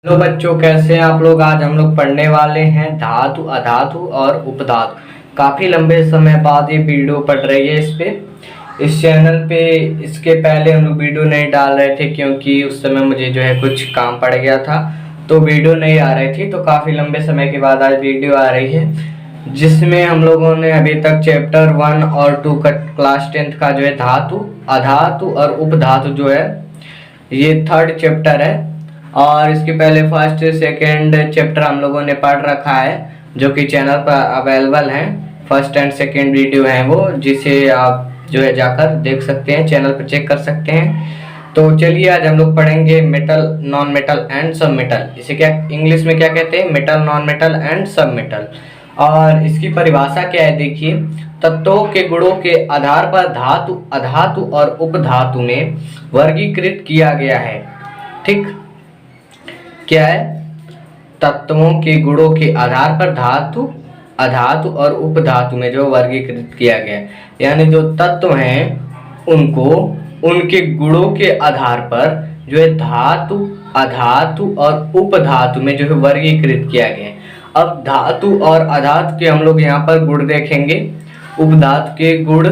Hello बच्चों, कैसे हैं आप लोग। आज हम लोग पढ़ने वाले हैं धातु, अधातु और उपधातु। काफ़ी लंबे समय बाद ये वीडियो पढ़ रही है इस चैनल पे। इसके पहले हम लोग वीडियो नहीं डाल रहे थे क्योंकि उस समय मुझे जो है कुछ काम पड़ गया था, तो वीडियो नहीं आ रही थी। तो काफ़ी लंबे समय के बाद आज वीडियो आ रही है, जिसमें हम लोगों ने अभी तक चैप्टर 1 और 2 का क्लास 10th का जो है धातु, अधातु और उपधातु जो है ये 3rd चैप्टर है। और इसके पहले फर्स्ट सेकंड चैप्टर हम लोगों ने पढ़ रखा है, जो कि चैनल पर अवेलेबल है। फर्स्ट एंड सेकंड वीडियो हैं वो, जिसे आप जो है जाकर देख सकते हैं, चैनल पर चेक कर सकते हैं। तो चलिए आज हम लोग पढ़ेंगे मेटल, नॉन मेटल एंड सब मेटल। इसे क्या इंग्लिश में क्या कहते हैं, मेटल, नॉन मेटल एंड सब मेटल। और इसकी परिभाषा क्या है, देखिए। तत्वों के गुणों के आधार पर धातु, अधातु और उपधातु में वर्गीकृत किया गया है। ठीक, क्या है, तत्वों के गुणों के आधार पर धातु, अधातु और उपधातु में जो वर्गीकृत किया गया है, यानी जो तत्व हैं उनको उनके गुणों के आधार पर जो है धातु, अधातु और उपधातु में जो है वर्गीकृत किया गया है। अब धातु और अधातु के हम लोग यहाँ पर गुण देखेंगे, उपधातु के गुण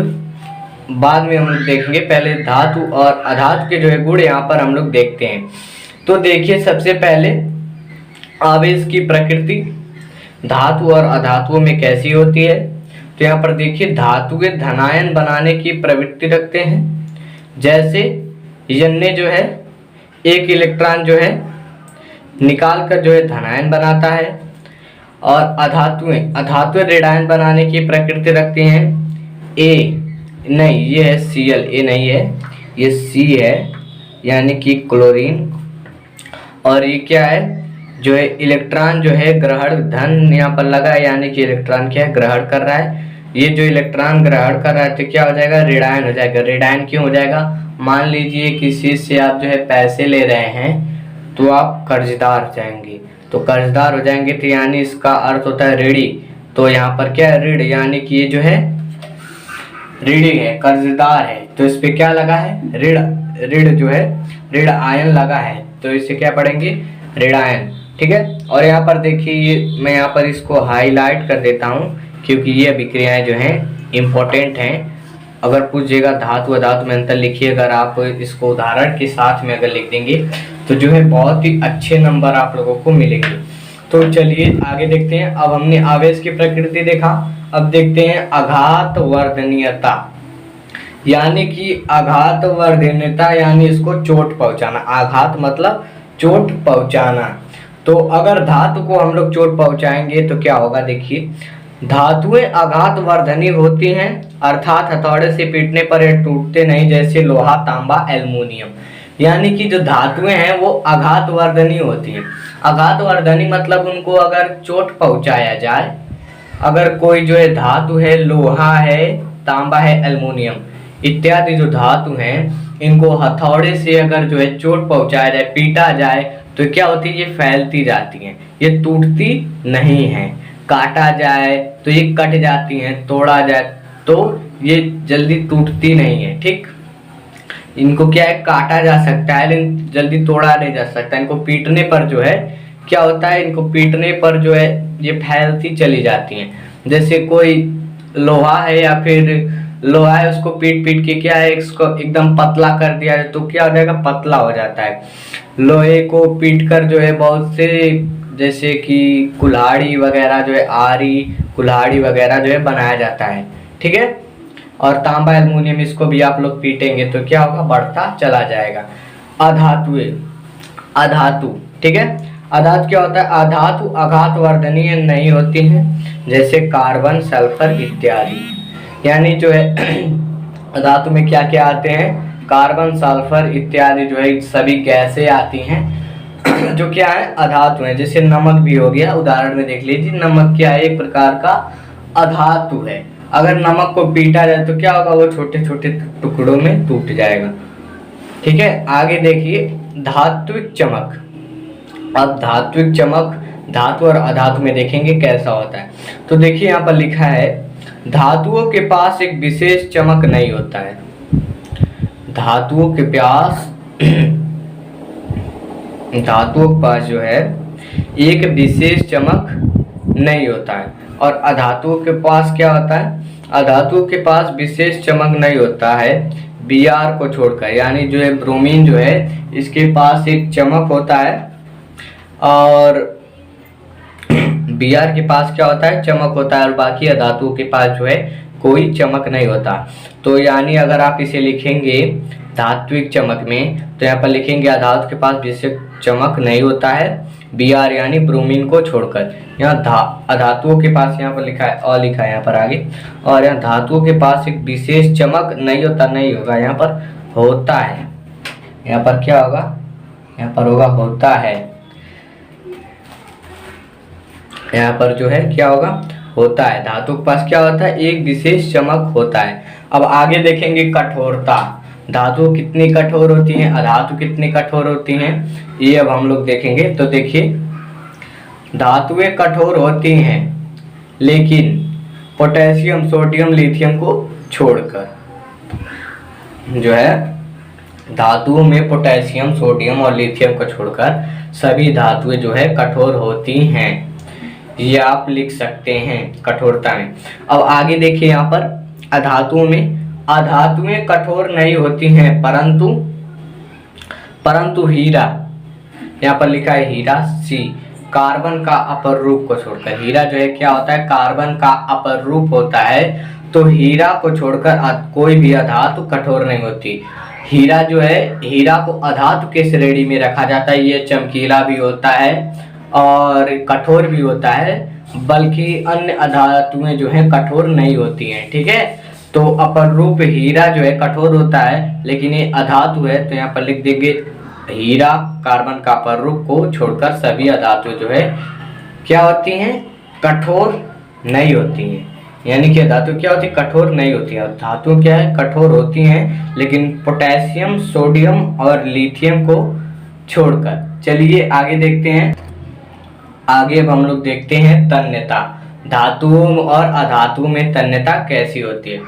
बाद में हम लोग देखेंगे। पहले धातु और अधातु के जो है गुण यहाँ पर हम लोग देखते हैं। तो देखिए, सबसे पहले आवेश की प्रकृति धातु और अधातुओं में कैसी होती है। तो यहाँ पर देखिए, धातुएं धनायन बनाने की प्रवृत्ति रखते हैं। जैसे यन्ने जो है एक इलेक्ट्रॉन जो है निकाल कर जो है धनायन बनाता है, और अधातुएं ऋणायन बनाने की प्रकृति रखती हैं। ए नहीं, ये है Cl, ए नहीं है, ये C है, यानी कि क्लोरीन। और ये क्या है, जो है इलेक्ट्रॉन जो है ग्रहण, धन यहाँ पर लगा है, यानी कि इलेक्ट्रॉन क्या है, ग्रहण कर रहा है। ये जो इलेक्ट्रॉन ग्रहण कर रहा है तो क्या हो जाएगा, ऋणायन हो जाएगा। ऋणायन क्यों हो जाएगा, मान लीजिए किसी से आप जो है पैसे ले रहे हैं तो आप कर्जदार हो जाएंगे। तो कर्जदार हो जाएंगे तो यानी इसका अर्थ होता है ऋणी। तो यहाँ पर क्या है, ऋण, यानी कि ये जो है ऋणी है, कर्जदार है, तो इस पे क्या लगा है, ऋण जो है ऋण आयन लगा है, तो इसे क्या पढ़ेंगे, ऋणायन। ठीक है। और यहाँ पर देखिए, ये मैं यहाँ पर इसको हाईलाइट कर देता हूँ क्योंकि ये अभिक्रियाएं जो हैं इम्पोर्टेंट हैं। अगर पूछिएगा धातु अधातु में अंतर लिखिए, अगर आप इसको उदाहरण के साथ में अगर लिख देंगे तो जो है बहुत ही अच्छे नंबर आप लोगों को मिलेंगे। तो चलिए आगे देखते हैं। अब हमने आवेश की प्रकृति देखा, अब देखते हैं आघात वर्धनीयता, यानी कि आघात वर्धनीयता यानी इसको चोट पहुंचाना। आघात मतलब चोट पहुंचाना। तो अगर धातु को हम लोग चोट पहुंचाएंगे तो क्या होगा, देखिए। धातुएं आघात वर्धनी होती हैं, अर्थात हथौड़े से पीटने पर ये टूटते नहीं, जैसे लोहा, तांबा, एल्युमिनियम। यानी कि जो धातुएं हैं वो आघात वर्धनी होती हैं। आघात वर्धनी मतलब उनको अगर चोट पहुंचाया जाए, अगर कोई जो है धातु है, लोहा है, तांबा है, एल्युमिनियम इत्यादि जो धातु हैं, इनको हथौड़े से अगर जो है चोट पहुंचाया जाए, पीटा जाए, तो क्या होती है, ये फैलती जाती हैं, ये टूटती नहीं हैं। काटा जाए तो ये कट जाती हैं, तोड़ा जाए तो ये जल्दी टूटती नहीं है। ठीक, इनको क्या है, काटा जा सकता है लेकिन जल्दी तोड़ा नहीं जा सकता। इनको पीटने पर जो है क्या होता है, इनको पीटने पर जो है ये फैलती चली जाती हैं। जैसे कोई लोहा है या फिर लोहा है, उसको पीट पीट के क्या है, इसको एकदम पतला कर दिया है तो क्या हो जाएगा, पतला हो जाता है। लोहे को पीट कर जो है बहुत से, जैसे कि कुल्हाड़ी वगैरह जो है, आरी कुल्हाड़ी वगैरह जो है बनाया जाता है। ठीक है। और तांबा, एल्युमिनियम, इसको भी आप लोग पीटेंगे तो क्या होगा, बढ़ता चला जाएगा। अधातु, ठीक है। अधातु क्या होता है, अधातु आघात वर्धनीय नहीं होती हैं, जैसे कार्बन, सल्फर इत्यादि। यानी जो है धातु में क्या क्या आते हैं, कार्बन, सल्फर इत्यादि जो है सभी गैसें आती हैं जो क्या है, अधातु हैं। जैसे नमक भी हो गया, उदाहरण में देख लीजिए, नमक क्या है, एक प्रकार का अधातु है। अगर नमक को पीटा जाए तो क्या होगा, वो छोटे छोटे टुकड़ों में टूट जाएगा। ठीक है। आगे देखिए, धात्विक चमक। अब धात्विक चमक धातु और अधातु में देखेंगे कैसा होता है। तो देखिए यहाँ पर लिखा है, धातुओं के पास एक विशेष चमक नहीं होता है। धातुओं के पास धातुओं के पास जो है एक विशेष चमक नहीं होता है, और अधातुओं के पास क्या होता है, अधातुओं के पास विशेष चमक नहीं होता है Br को छोड़कर। यानी जो है ब्रोमीन जो है इसके पास एक चमक होता है, और Br के पास क्या होता है, चमक होता है, और बाकी अधातुओं के पास जो है कोई चमक नहीं होता। तो यानी अगर आप इसे लिखेंगे धात्विक चमक में, तो यहाँ पर लिखेंगे अधातु के पास विशेष चमक नहीं होता है Br यानी ब्रोमीन को छोड़कर। यहाँ अधातुओं के पास यहाँ पर लिखा है, और लिखा है यहाँ पर आगे, और यहाँ धातुओं के पास एक विशेष चमक नहीं होता, नहीं होगा, यहाँ पर होता है। यहाँ पर क्या होगा, यहाँ पर होगा होता है, यहाँ पर जो है क्या होगा, होता है। धातु के पास क्या होता है, एक विशेष चमक होता है। अब आगे देखेंगे कठोरता, धातु कितनी कठोर होती हैं, अधातु कितनी कठोर होती हैं, ये अब हम लोग देखेंगे। तो देखिए धातुएं कठोर होती हैं लेकिन पोटेशियम, सोडियम, लिथियम को छोड़कर, जो है धातुओं में पोटेशियम, सोडियम और लिथियम को छोड़कर सभी धातुएं जो है कठोर होती हैं। ये आप लिख सकते हैं कठोरता में। अब आगे देखिए यहाँ पर अधातुओं में, अधातुएं कठोर नहीं होती हैं परंतु हीरा, यहाँ पर लिखा है हीरा सी, कार्बन का अपर रूप को छोड़कर, हीरा जो है क्या होता है, कार्बन का अपर रूप होता है, तो हीरा को छोड़कर कोई भी अधातु कठोर नहीं होती। हीरा जो है, हीरा को अधातु के श्रेणी में रखा जाता है, ये चमकीला भी होता है और कठोर भी होता है, बल्कि अन्य अधातुएं जो है कठोर नहीं होती हैं। ठीक है, तो अपर रूप हीरा जो है कठोर होता है लेकिन ये अधातु है, तो यहाँ पर लिख देंगे हीरा कार्बन का अपर रूप को छोड़कर सभी अधातु जो है क्या होती हैं, कठोर नहीं होती हैं। यानी कि धातु क्या होती है, कठोर नहीं होती है। धातु क्या है, कठोर होती हैं लेकिन पोटेशियम, सोडियम और लिथियम को छोड़कर। चलिए आगे देखते हैं। आगे अब हम लोग देखते हैं तन्यता, धातुओं और अधातुओं में तन्यता कैसी होती है।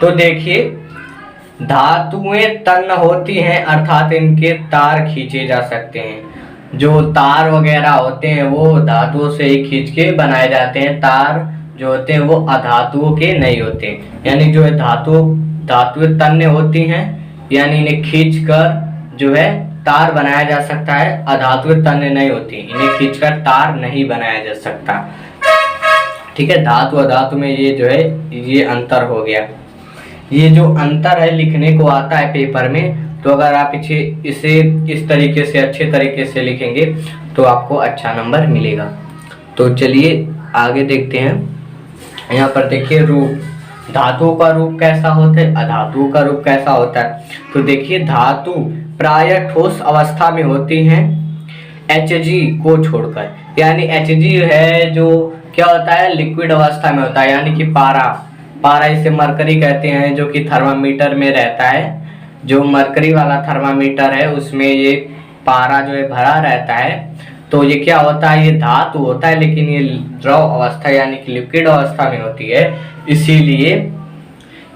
तो देखिए धातुएं तन्य होती हैं अर्थात इनके तार खींचे जा सकते हैं। जो तार वगैरह होते हैं वो धातुओं से ही खींच के बनाए जाते हैं, तार जो होते हैं वो अधातुओं के नहीं होते। यानी जो है धातुएं तन्य होती हैं, यानी इन्हें खींचकर जो है तार बनाया जा सकता है। अधातुएं तन्य नहीं होती, इन्हें खींचकर तार नहीं बनाया जा सकता। ठीक है, धातु अधातु में ये जो है ये अंतर हो गया। ये जो अंतर है लिखने को आता है पेपर में, तो अगर आप इसे इस तरीके से अच्छे तरीके से लिखेंगे तो आपको अच्छा नंबर मिलेगा। तो चलिए आगे देखते हैं। यहाँ पर देखिए रूप, धातुओं का रूप कैसा होता है, अधातुओं का रूप कैसा होता है। तो देखिए धातु प्रायः ठोस अवस्था में होती हैं Hg को छोड़कर। यानी Hg है जो क्या होता है, लिक्विड अवस्था में होता है। यानी कि पारा इसे मरकरी कहते हैं, जो कि थर्मामीटर में रहता है। जो मरकरी वाला थर्मामीटर है उसमें ये पारा जो है भरा रहता है। तो ये क्या होता है, ये धातु होता है लेकिन ये द्रव अवस्था यानी कि लिक्विड अवस्था में होती है। इसीलिए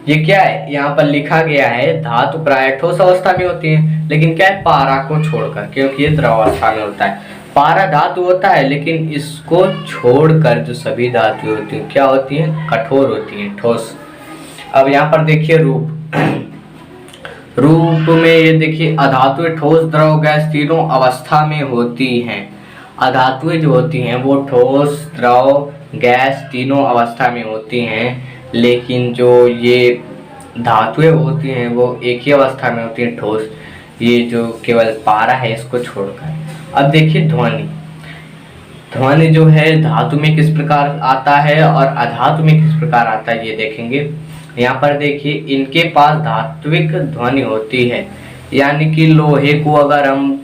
ये क्या है, यहाँ पर लिखा गया है धातु प्रायः ठोस अवस्था में होती है, लेकिन क्या है, पारा को छोड़कर, क्योंकि ये द्रव अवस्था में होता है। पारा धातु होता है लेकिन इसको छोड़कर जो सभी धातु होती हैं क्या होती हैं, कठोर होती हैं, ठोस। अब यहाँ पर देखिए रूप, रूप में ये देखिए अधातुएं ठोस, द्रव, गैस तीनों अवस्था में होती हैं। अधातुएं जो होती हैं वो ठोस, द्रव, गैस तीनों अवस्था में होती हैं, लेकिन जो ये धातुएं होती हैं वो एक ही अवस्था में होती हैं, ठोस। ये जो केवल पारा है इसको छोड़कर। अब देखिए ध्वनि, ध्वनि जो है धातु में किस प्रकार आता है और अधातु में किस प्रकार आता है ये देखेंगे। यहाँ पर देखिए इनके पास धात्विक ध्वनि होती है, यानी कि लोहे को अगर हम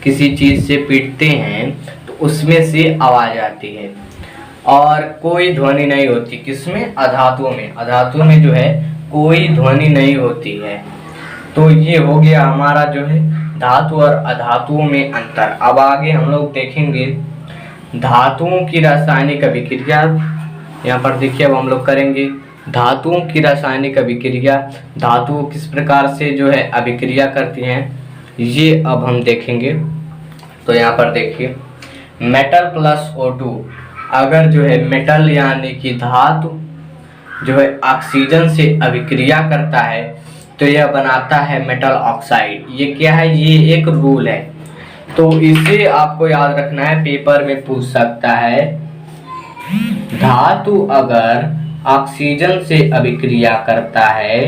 किसी चीज से पीटते हैं तो उसमें से आवाज आती है, और कोई ध्वनि नहीं होती किसमें, अधातुओं में। अधातुओं में जो है कोई ध्वनि नहीं होती है। तो ये हो गया हमारा जो है धातु और अधातुओं में अंतर। अब आगे हम लोग देखेंगे धातुओं की रासायनिक अभिक्रिया। यहाँ पर देखिए अब हम लोग करेंगे धातुओं की रासायनिक अभिक्रिया। धातु किस प्रकार से जो है अभिक्रिया करती हैं ये अब हम देखेंगे। तो यहाँ पर देखिए मेटल प्लस O2, अगर जो है मेटल यानी कि धातु जो है ऑक्सीजन से अभिक्रिया करता है तो यह बनाता है मेटल ऑक्साइड। ये क्या है, ये एक रूल है, तो इसे आपको याद रखना है, पेपर में पूछ सकता है। धातु अगर ऑक्सीजन से अभिक्रिया करता है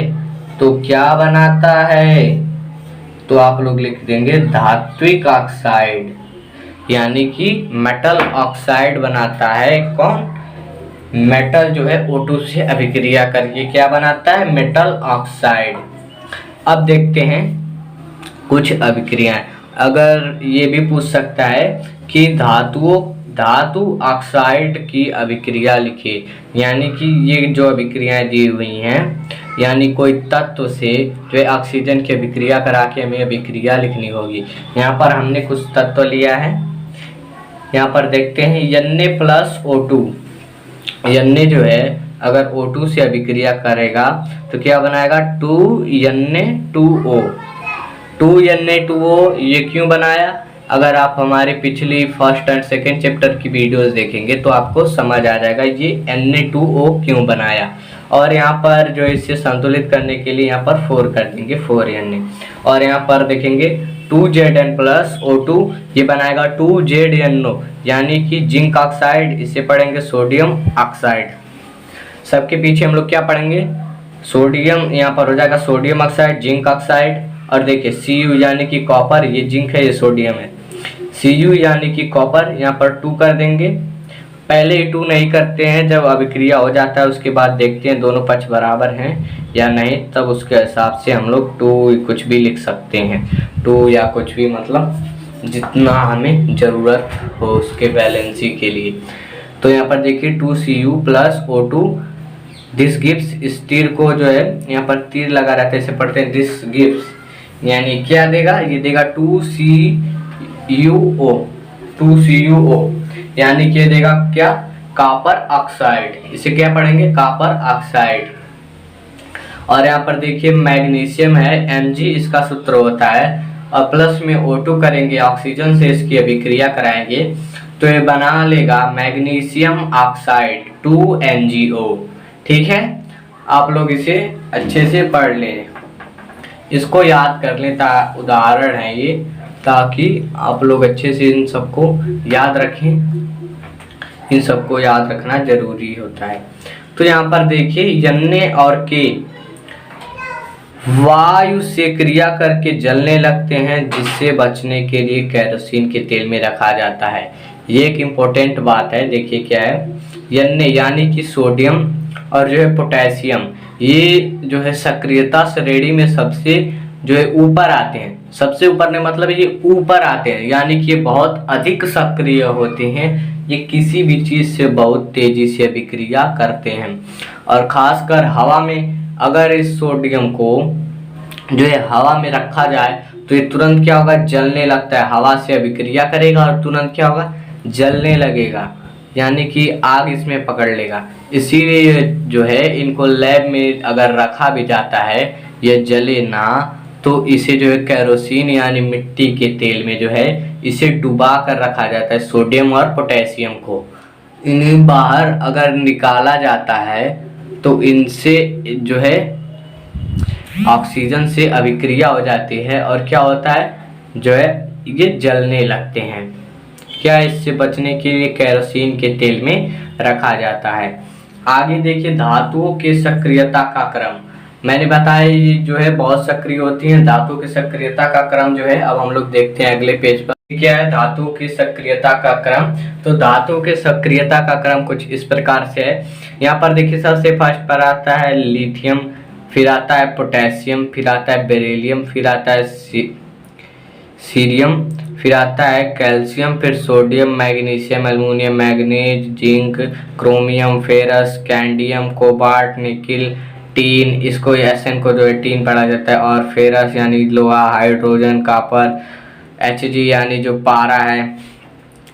तो क्या बनाता है, तो आप लोग लिख देंगे धात्विक ऑक्साइड, यानी कि मेटल ऑक्साइड बनाता है। कौन, मेटल जो है O2 से अभिक्रिया करके क्या बनाता है, मेटल ऑक्साइड। अब देखते हैं कुछ अभिक्रियाएं, अगर ये भी पूछ सकता है कि धातु ऑक्साइड की अभिक्रिया लिखिए, यानी कि ये जो अभिक्रियाएं दी हुई हैं, यानी कोई तत्व से जो है ऑक्सीजन की अभिक्रिया करा के हमें अभिक्रिया लिखनी होगी। यहाँ पर हमने कुछ तत्व लिया है, यहाँ पर देखते हैं Na प्लस O2। Na जो है अगर O2 से अभिक्रिया करेगा तो क्या बनाएगा, 2Na2O। 2Na2O ये क्यों बनाया, अगर आप हमारे पिछली फर्स्ट एंड सेकेंड चैप्टर की वीडियोस देखेंगे तो आपको समझ आ जाएगा ये Na2O क्यों बनाया। और यहाँ पर जो इसे संतुलित करने के लिए यहाँ पर 4 कर देंगे, 4Na। और यहाँ पर देखेंगे 2Zn प्लस O2, ये बनाएगा 2ZnO, यानी कि जिंक ऑक्साइड, इसे पढ़ेंगे सोडियम ऑक्साइड। सबके पीछे हम लोग क्या पढ़ेंगे, सोडियम, यहाँ पर हो जाएगा सोडियम ऑक्साइड, जिंक ऑक्साइड। और देखिए Cu यानी कि कॉपर, ये जिंक है ये सोडियम है, Cu यानी कि कॉपर, यहाँ पर 2 कर देंगे। पहले 2 नहीं करते हैं, जब अभिक्रिया हो जाता है उसके बाद देखते हैं दोनों पक्ष बराबर हैं या नहीं, तब उसके हिसाब से हम लोग 2 कुछ भी लिख सकते हैं, 2 या कुछ भी, मतलब जितना हमें ज़रूरत हो उसके बैलेंसी के लिए। तो यहाँ पर देखिए 2Cu plus O2, this gives, इस तीर को जो है यहाँ पर तीर लगा रहता है, इसे पढ़ते हैं दिस गिव्स, यानी क्या देगा, ये देगा 2CuO, यानी क्या देगा, क्या, कॉपर ऑक्साइड, इसे क्या पढ़ेंगे, कॉपर ऑक्साइड। और यहाँ पर देखिए मैग्नीशियम है, Mg इसका सूत्र होता है, और प्लस में O2 करेंगे, ऑक्सीजन से इसकी अभिक्रिया कराएंगे तो ये बना लेगा मैग्नीशियम ऑक्साइड 2MgO। ठीक है, आप लोग इसे अच्छे से पढ़ लें, इसको याद कर लें, उदाहरण है ये, ताकि आप लोग अच्छे से इन सबको याद रखें, इन सबको याद रखना जरूरी होता है। तो यहाँ पर देखिए Na और K वायु से क्रिया करके जलने लगते हैं, जिससे बचने के लिए केरोसिन के तेल में रखा जाता है। ये एक इम्पोर्टेंट बात है, देखिए क्या है, Na यानी कि सोडियम और जो है पोटेशियम, ये जो है सक्रियता श्रेणी में सबसे जो है ऊपर आते हैं, सबसे ऊपर ने मतलब ये ऊपर आते हैं, यानी कि ये बहुत अधिक सक्रिय होते हैं, ये किसी भी चीज़ से बहुत तेजी से अभिक्रिया करते हैं। और ख़ासकर हवा में अगर इस सोडियम को जो है हवा में रखा जाए तो ये तुरंत क्या होगा, जलने लगता है, हवा से अभिक्रिया करेगा और तुरंत क्या होगा, जलने लगेगा, यानी कि आग इसमें पकड़ लेगा। इसीलिए जो है इनको लैब में अगर रखा भी जाता है, यह जले ना, तो इसे जो है केरोसिन यानी मिट्टी के तेल में जो है इसे डुबा कर रखा जाता है, सोडियम और पोटेशियम को। इन्हें बाहर अगर निकाला जाता है तो इनसे जो है ऑक्सीजन से अभिक्रिया हो जाती है और क्या होता है, जो है ये जलने लगते हैं। क्या, इससे बचने के लिए केरोसिन के तेल में रखा जाता है। आगे देखिए धातुओं की सक्रियता का क्रम, मैंने बताया ये जो है बहुत सक्रिय होती हैं, धातु की सक्रियता का क्रम जो है, अब हम लोग देखते हैं अगले पेज पर क्या है धातु की सक्रियता का क्रम। तो धातु की सक्रियता का क्रम कुछ इस प्रकार से है। यहाँ पर देखिए सबसे फर्स्ट पर आता है लिथियम, फिर आता है पोटेशियम, फिर आता है बेरिलियम, फिर आता है सीरियम, फिर आता है कैल्शियम, फिर sodium, magnesium, aluminium, manganese, zinc, chromium, ferrous, cadmium, cobalt, nickel, tin, इसको Sn को जो है टीन पढ़ा जाता है, और फेरस यानी लोहा, हाइड्रोजन, कॉपर, Hg यानी जो पारा है,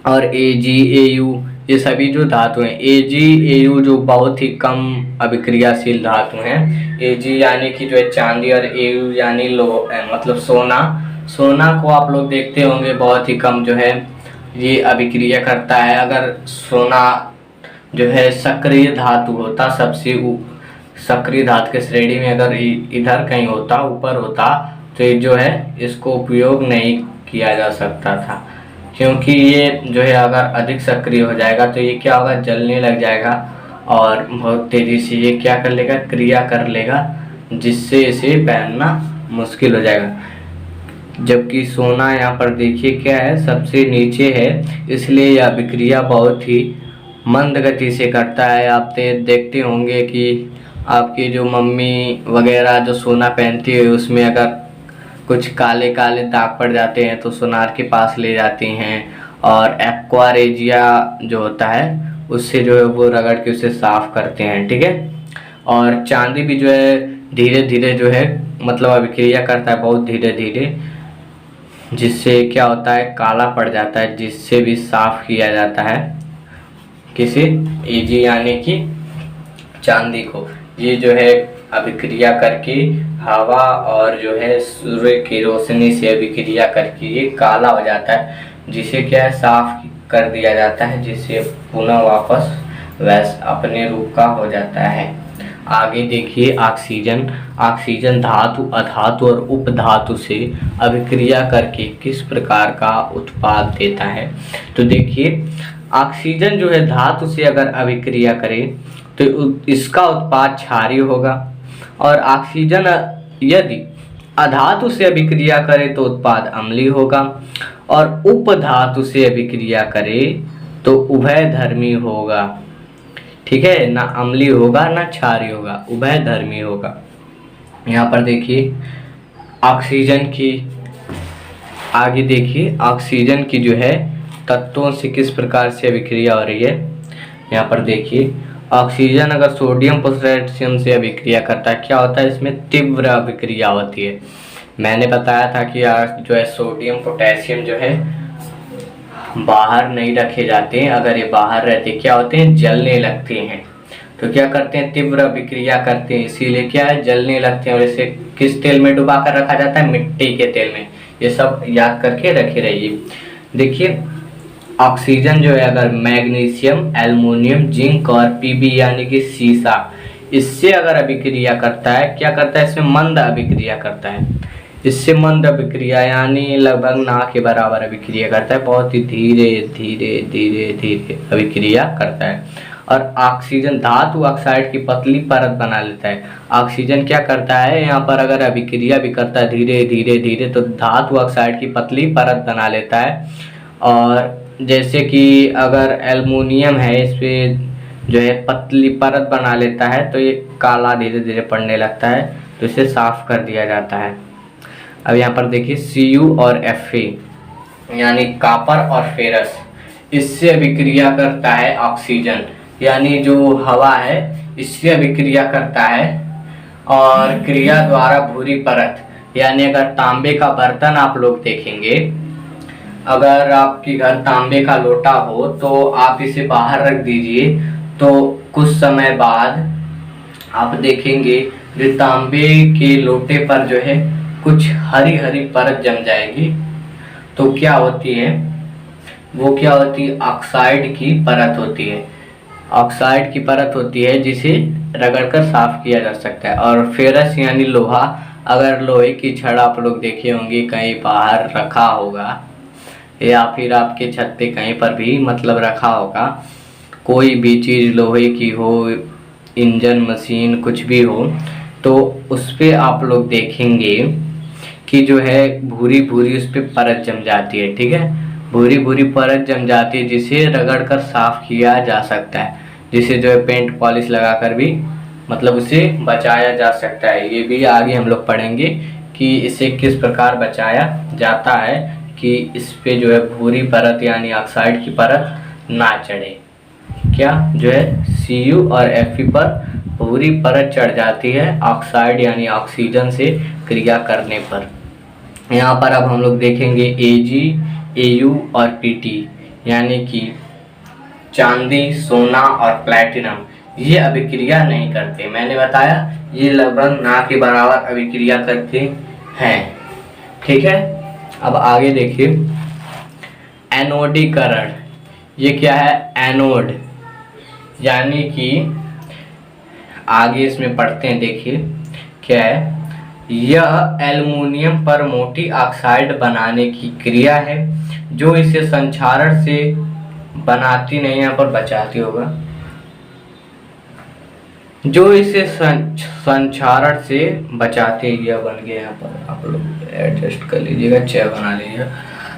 और Ag, Au, ये सभी जो धातु हैं। Ag, Au जो बहुत ही कम अभिक्रियाशील धातु हैं, Ag यानी कि जो है चांदी, और Au यानी मतलब सोना, सोना को आप लोग देखते होंगे बहुत ही कम जो है ये अभिक्रिया करता है। अगर सोना जो है सक्रिय धातु होता, सबसे सक्रिय धातु के श्रेणी में अगर इधर कहीं होता, ऊपर होता, तो ये जो है इसको उपयोग नहीं किया जा सकता था, क्योंकि ये जो है अगर अधिक सक्रिय हो जाएगा तो ये क्या होगा, जलने लग जाएगा और बहुत तेज़ी से ये क्या कर लेगा, क्रिया कर लेगा, जिससे इसे पहनना मुश्किल हो जाएगा। जबकि सोना यहाँ पर देखिए क्या है, सबसे नीचे है, इसलिए यह अभिक्रिया बहुत ही मंद गति से करता है। आप देखते होंगे कि आपकी जो मम्मी वगैरह जो सोना पहनती है उसमें अगर कुछ काले काले दाग पड़ जाते हैं तो सोनार के पास ले जाती हैं और एक्वारेजिया जो होता है उससे जो है वो रगड़ के उसे साफ करते हैं, ठीक है। और चांदी भी जो है धीरे धीरे जो है मतलब अभिक्रिया करता है, बहुत धीरे धीरे, जिससे क्या होता है, काला पड़ जाता है, जिससे भी साफ किया जाता है किसी एजी यानी कि चांदी को। ये जो है अभिक्रिया करके हवा और जो है सूर्य की रोशनी से अभिक्रिया करके ये काला हो जाता है, जिसे क्या है साफ कर दिया जाता है, जिससे पुनः वापस वैसे अपने रूप का हो जाता है। आगे देखिए ऑक्सीजन। ऑक्सीजन धातु, अधातु और उपधातु से अभिक्रिया करके किस प्रकार का उत्पाद देता है। तो देखिए ऑक्सीजन जो है धातु से अगर अभिक्रिया करे तो इसका उत्पाद क्षारीय होगा, और ऑक्सीजन यदि अधातु से अभिक्रिया करे तो उत्पाद अम्लीय होगा, और उपधातु से अभिक्रिया करे तो उभयधर्मी होगा, ठीक है, ना अम्लीय होगा ना क्षारीय होगा, उभयधर्मी होगा। यहाँ पर देखिए ऑक्सीजन की, आगे देखिए ऑक्सीजन की जो है तत्वों से किस प्रकार से अभिक्रिया हो रही है। यहाँ पर देखिए ऑक्सीजन अगर सोडियम पोटेशियम से अभिक्रिया करता है, क्या होता है, इसमें तीव्र अभिक्रिया होती है। मैंने बताया था कि जो है सोडियम पोटेशियम जो है बाहर नहीं रखे जाते हैं, अगर ये बाहर रहते क्या होते हैं, जलने लगते हैं। तो क्या करते हैं, तीव्र अभिक्रिया करते हैं, इसीलिए क्या है, जलने लगते हैं। और इसे किस तेल में डुबा कर रखा जाता है, मिट्टी के तेल में। ये सब याद करके रखे रहिए। देखिए ऑक्सीजन जो है अगर मैग्नीशियम, एल्युमिनियम, जिंक और पीबी यानी कि सीसा, इससे अगर अभिक्रिया करता है, क्या करता है, इसमें मंद अभिक्रिया करता है। इससे मंद अभिक्रिया यानी लगभग ना के बराबर अभिक्रिया करता है, बहुत ही धीरे धीरे धीरे धीरे अभिक्रिया करता है। और ऑक्सीजन धातु ऑक्साइड की पतली परत बना लेता है। ऑक्सीजन क्या करता है, यहाँ पर अगर अभिक्रिया भी करता है धीरे धीरे धीरे, तो धातु ऑक्साइड की पतली परत बना लेता है। और जैसे कि अगर एल्युमिनियम है, इस पर जो है पतली परत बना लेता है, तो ये काला धीरे धीरे पड़ने लगता है, तो इसे साफ कर दिया जाता है। अब यहाँ पर देखिए Cu और Fe यानी कॉपर और फेरस, इससे अभिक्रिया करता है ऑक्सीजन, यानी जो हवा है इससे अभिक्रिया करता है। और क्रिया द्वारा भूरी परत, यानी अगर तांबे का बर्तन आप लोग देखेंगे, अगर आपके घर तांबे का लोटा हो तो आप इसे बाहर रख दीजिए, तो कुछ समय बाद आप देखेंगे जो तांबे के लोटे पर जो है कुछ हरी हरी परत जम जाएगी। तो क्या होती है, वो क्या होती है, ऑक्साइड की परत होती है। ऑक्साइड की परत होती है जिसे रगड़कर साफ किया जा सकता है। और फेरस यानी लोहा, अगर लोहे की छड़ आप लोग देखे होंगे कहीं बाहर रखा होगा, या फिर आपके छत पे कहीं पर भी मतलब रखा होगा, कोई भी चीज़ लोहे की हो, इंजन, मशीन, कुछ भी हो, तो उस पर आप लोग देखेंगे कि जो है भूरी भूरी उस पर परत जम जाती है, ठीक है, भूरी भूरी परत जम जाती है, जिसे रगड़कर साफ किया जा सकता है, जिसे जो है पेंट पॉलिश लगाकर भी मतलब उसे बचाया जा सकता है। ये भी आगे हम लोग पढ़ेंगे कि इसे किस प्रकार बचाया जाता है कि इस पे जो है भूरी परत यानी ऑक्साइड की परत ना चढ़े। क्या जो है Cu और Fe पर भूरी परत चढ़ जाती है ऑक्साइड यानी ऑक्सीजन से क्रिया करने पर। यहाँ पर अब हम लोग देखेंगे Ag, Au और Pt यानी कि चांदी, सोना और प्लैटिनम, ये अभिक्रिया नहीं करते। मैंने बताया ये लगभग ना के बराबर अभिक्रिया करते हैं, ठीक है। अब आगे देखिए एनोडीकरण। ये क्या है? एनोड, यानी कि आगे इसमें पढ़ते हैं, देखिए क्या है। यह एल्युमिनियम पर मोटी ऑक्साइड बनाने की क्रिया है जो इसे संक्षारण से बनाती नहीं, यहाँ पर बचाती होगा, जो इसे संक्षारण से बचाते। यह बन गया, यहाँ पर आप लोग एडजस्ट कर लीजिएगा, 6 बना लीजिएगा।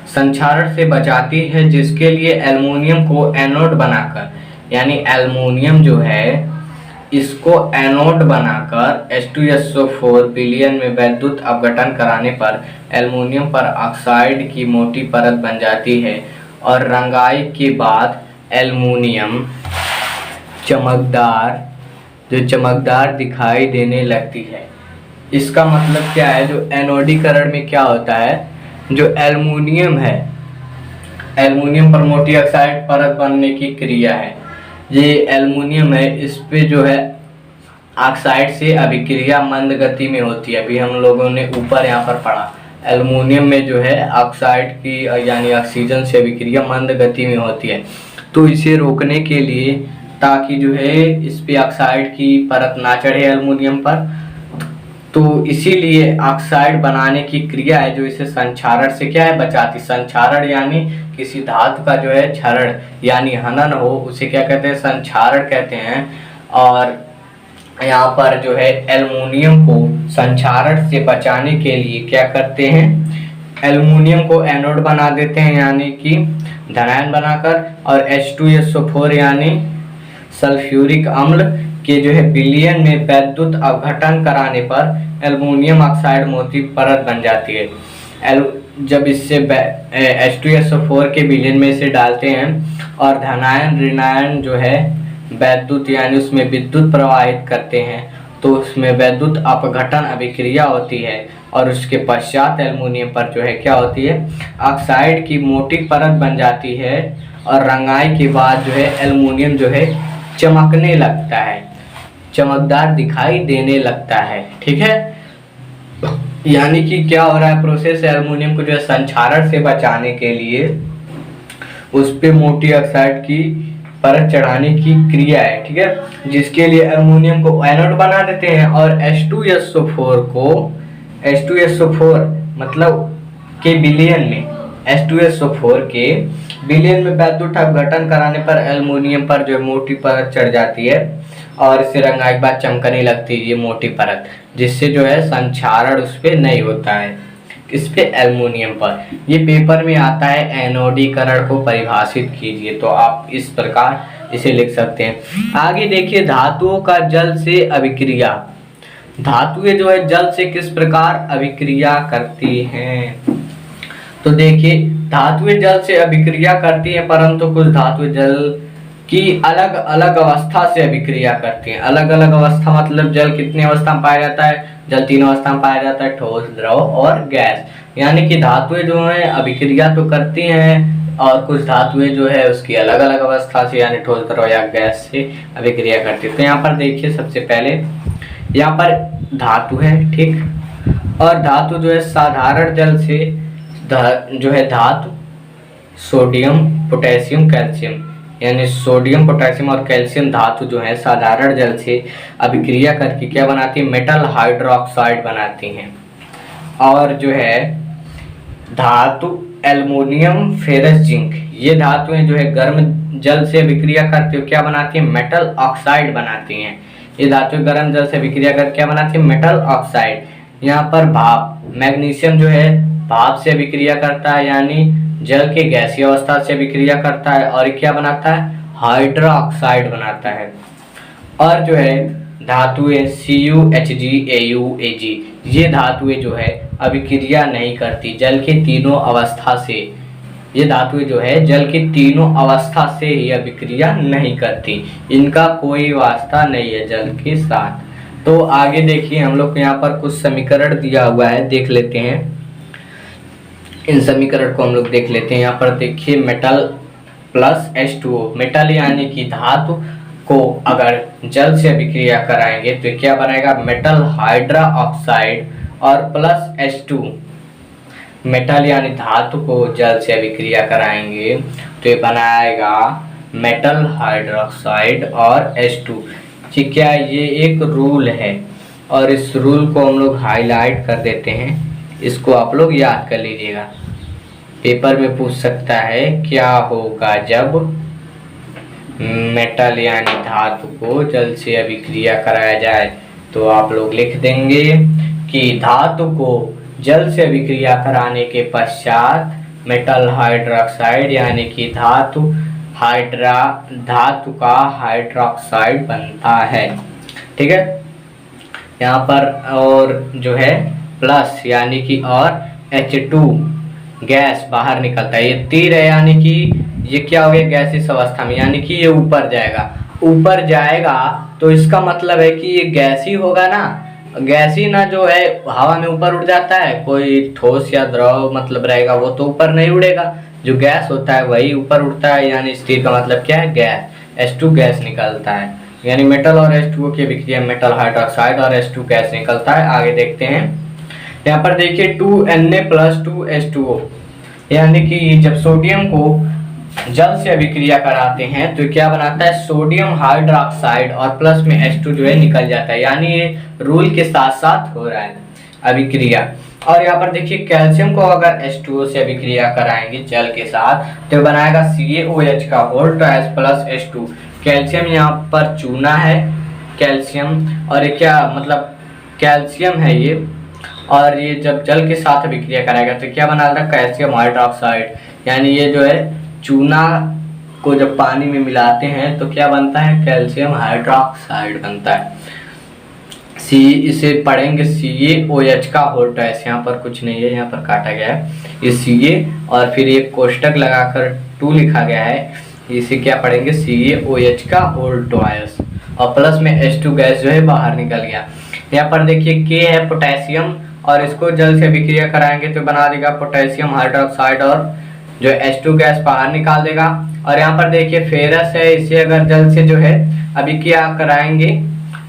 संक्षारण से बचाती है, जिसके लिए एल्युमिनियम को एनोड बनाकर, यानी एल्युमिनियम जो है इसको एनोड बनाकर H2SO4 विलयन में वैद्युत अपघटन कराने पर एल्युमिनियम पर ऑक्साइड की मोटी परत बन जाती है और रंगाई के बाद एल्युमिनियम चमकदार दिखाई देने लगती है। इसका मतलब क्या है? जो एनोडीकरण में क्या होता है, जो एल्युमिनियम है, एल्युमिनियम पर मोटी ऑक्साइड परत बनने की क्रिया है। ये एल्युमिनियम है, इस पे जो है ऑक्साइड से अभिक्रिया मंद गति में होती है। अभी हम लोगों ने ऊपर यहाँ पर पढ़ा, एल्युमिनियम में जो है ऑक्साइड की यानी ऑक्सीजन से अभिक्रिया मंद गति में होती है। तो इसे रोकने के लिए, ताकि जो है इस पे ऑक्साइड की परत ना चढ़े एल्युमिनियम पर, तो इसीलिए ऑक्साइड बनाने की क्रिया है जो इसे संक्षारण से क्या है? बचाती। संक्षारण यानी किसी धातु का जो है क्षरण यानी हनन हो, उसे क्या कहते हैं? संक्षारण कहते हैं। और यहाँ पर जो है एल्युमिनियम को संक्षारण से बचाने के लिए क्या करते हैं? एल्युमिनियम को एनोड बना देते हैं, यानी कि धनायन बनाकर, और H2SO4 यानी सल्फ्यूरिक अम्ल के जो है विलयन में वैद्युत अपघटन कराने पर एल्युमिनियम ऑक्साइड मोटी परत बन जाती है। जब इससे H2SO4 के विलयन में इसे डालते हैं और धनायन ऋणायन जो है वैद्युत यानी उसमें विद्युत प्रवाहित करते हैं, तो उसमें वैद्युत अपघटन अभिक्रिया होती है और उसके पश्चात एल्युमिनियम पर जो है क्या होती है? ऑक्साइड की मोटी परत बन जाती है और रंगाई के बाद जो है एल्युमिनियम जो है चमकने लगता है, चमकदार दिखाई देने लगता है। ठीक है, यानी कि क्या हो रहा है? प्रोसेस एल्युमिनियम को जो है संक्षारण से बचाने के लिए उस पे मोटी ऑक्साइड की परत चढ़ाने की क्रिया है। ठीक है, जिसके लिए एल्युमिनियम को एनोड बना देते हैं और H2SO4 मतलब के विलयन में, H2SO4 के विलयन में वैद्युत अपघटन कराने पर एल्युमिनियम पर जो मोटी परत चढ़ जाती है और इसे रंगाई के बाद चमकने लगती है ये मोटी परत, जिससे जो है संक्षारण उस पर नहीं होता है। इस पे एल्युमिनियम पर ये पेपर में आता है, एनोडीकरण को परिभाषित कीजिए, तो आप इस प्रकार इसे लिख सकते हैं। आगे देखिए धातुओं का जल से अभिक्रिया। धातुएं जो है जल से किस प्रकार अभिक्रिया करती हैं? तो देखिए धातुएं जल से अभिक्रिया करती हैं, परंतु कुछ धातुएं जल की अलग अलग अवस्था से अभिक्रिया करती हैं। अलग अलग अवस्था मतलब जल कितनी अवस्था में पाया जाता है? जल 3 अवस्था में पाया जाता है, ठोस, द्रव और गैस। यानी कि धातुएं जो हैं अभिक्रिया तो करती हैं और कुछ धातुएं जो है उसकी अलग अलग अवस्था से यानी ठोस, द्रव या गैस से अभिक्रिया करती है। तो यहाँ पर देखिए सबसे पहले यहाँ पर धातु है, ठीक, और धातु जो है साधारण जल से जो है धातु सोडियम, पोटेशियम, कैल्शियम, यानी सोडियम, पोटेशियम और कैल्शियम धातु जो है साधारण जल से अभिक्रिया करके क्या बनाती है? मेटल हाइड्रोक्साइड बनाती हैं। और जो है धातु एल्युमिनियम, फेरस, जिंक, ये धातुएं जो है गर्म जल से अभिक्रिया करती है क्या बनाती है? मेटल ऑक्साइड बनाती हैं। ये धातु गर्म जल से अभिक्रिया करके क्या बनाती है? Metal oxide. यहाँ पर भाप, मैग्नीशियम जो है भाप से अभिक्रिया करता है, यानी जल के गैसीय अवस्था से अभिक्रिया करता है और क्या बनाता है? हाइड्रोक्साइड बनाता है। और जो है धातुएं CuHg, Au, Ag, ये धातुएं जो है अभिक्रिया नहीं करती जल के तीनों अवस्था से। ये धातुएं जो है जल की तीनों अवस्था से ही अभिक्रिया नहीं करती, इनका कोई वास्ता नहीं है जल के साथ। तो आगे देखिए हम लोग को यहाँ पर कुछ समीकरण दिया हुआ है, देख लेते हैं। इन समीकरण को हम लोग देख लेते हैं। यहाँ पर देखिए मेटल प्लस H2O, मेटल यानी कि धातु को अगर जल से अभिक्रिया कराएंगे तो क्या बनेगा? मेटल हाइड्रोक्साइड, और प्लस H2 मेटल यानी धातु को जल से अभिक्रिया कराएंगे तो ये बनाएगा मेटल हाइड्रोक्साइड और H2। ठीक है, ये एक रूल है और इस रूल को हम लोग हाईलाइट कर देते हैं, इसको आप लोग याद कर लीजिएगा। पेपर में पूछ सकता है क्या होगा जब मेटल यानी धातु को जल से अभिक्रिया कराया जाए, तो आप लोग लिख देंगे कि धातु को जल से अभिक्रिया कराने के पश्चात मेटल हाइड्रोक्साइड यानी कि धातु का हाइड्रोक्साइड बनता है। ठीक है, यहाँ पर और जो है प्लस यानी कि और H2 गैस बाहर निकलता है। ये तीर है यानी कि ये क्या हो गया, गैसीय अवस्था में, यानी कि ये ऊपर जाएगा। ऊपर जाएगा तो इसका मतलब है कि ये गैस ही होगा ना, गैस ही ना जो है हवा में ऊपर उड़ जाता है। कोई ठोस या द्रव मतलब रहेगा वो तो ऊपर नहीं उड़ेगा, जो गैस होता है वही ऊपर उड़ता है। यानी स्थिर का मतलब क्या है, गैस। H2 गैस निकलता है, यानी मेटल और H2O की अभिक्रिया मेटल हाइड्रोक्साइड और H2 गैस निकलता है। आगे देखते हैं, यहाँ पर देखिए 2Na+2H2O, यानी कि जब सोडियम को जल से अभिक्रिया कराते हैं तो क्या बनाता है, सोडियम हाइड्रोक्साइड और प्लस में H2 जो है निकल जाता है। यानी ये रूल के साथ साथ हो रहा है अभिक्रिया। और यहाँ पर देखिए कैल्शियम को अगर H2O से अभिक्रिया कराएंगे जल के साथ तो बनाएगा CaOH का whole twice plus H2। Calcium यहाँ पर चूना है कैल्शियम, और ये क्या मतलब कैल्शियम है ये, और ये जब जल के साथ अभिक्रिया कराएगा तो क्या बना रहा है, कैल्शियम हाइड्रोक्साइड। यानी ये जो है चूना को जब पानी में मिलाते हैं तो क्या बनता है, कैल्शियम हाइड्रोक्साइड बनता है। इसे पढ़ेंगे CaOH का होल ट्वाइस, यहाँ पर कुछ नहीं है, यहाँ पर काटा गया है ये Ca और फिर एक कोष्टक लगाकर 2 लिखा गया है, इसे क्या पढ़ेंगे, CaOH का होल ट्वाइस और प्लस में H2 गैस जो है बाहर निकल गया। यहाँ पर देखिए K है पोटेशियम, और इसको जल से अभिक्रिया कराएंगे तो बना देगा पोटेशियम हाइड्रोक्साइड और जो H2 गैस बाहर निकाल देगा। और यहाँ पर देखिए फेरस है, इसे अगर जल से जो है अभिक्रिया कराएंगे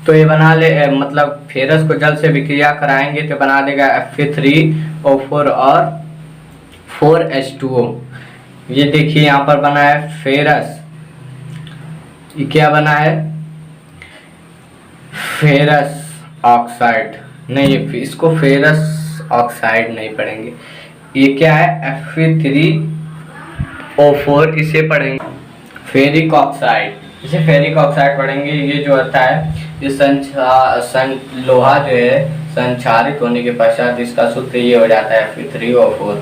तो ये बना ले मतलब फेरस को जल से अभिक्रिया कराएंगे तो बना देगा Fe3O4 और 4H2O। ये देखिए यहाँ पर बना है फेरस, ये क्या बना है, फेरस ऑक्साइड, नहीं इसको फेरस ऑक्साइड नहीं पढ़ेंगे, ये क्या है Fe3O4, इसे पढ़ेंगे फेरिक ऑक्साइड, इसे फेरिक ऑक्साइड पढ़ेंगे। ये जो होता है ये लोहा जो है संचारित होने के पश्चात इसका सूत्र ये हो जाता है Fe3O4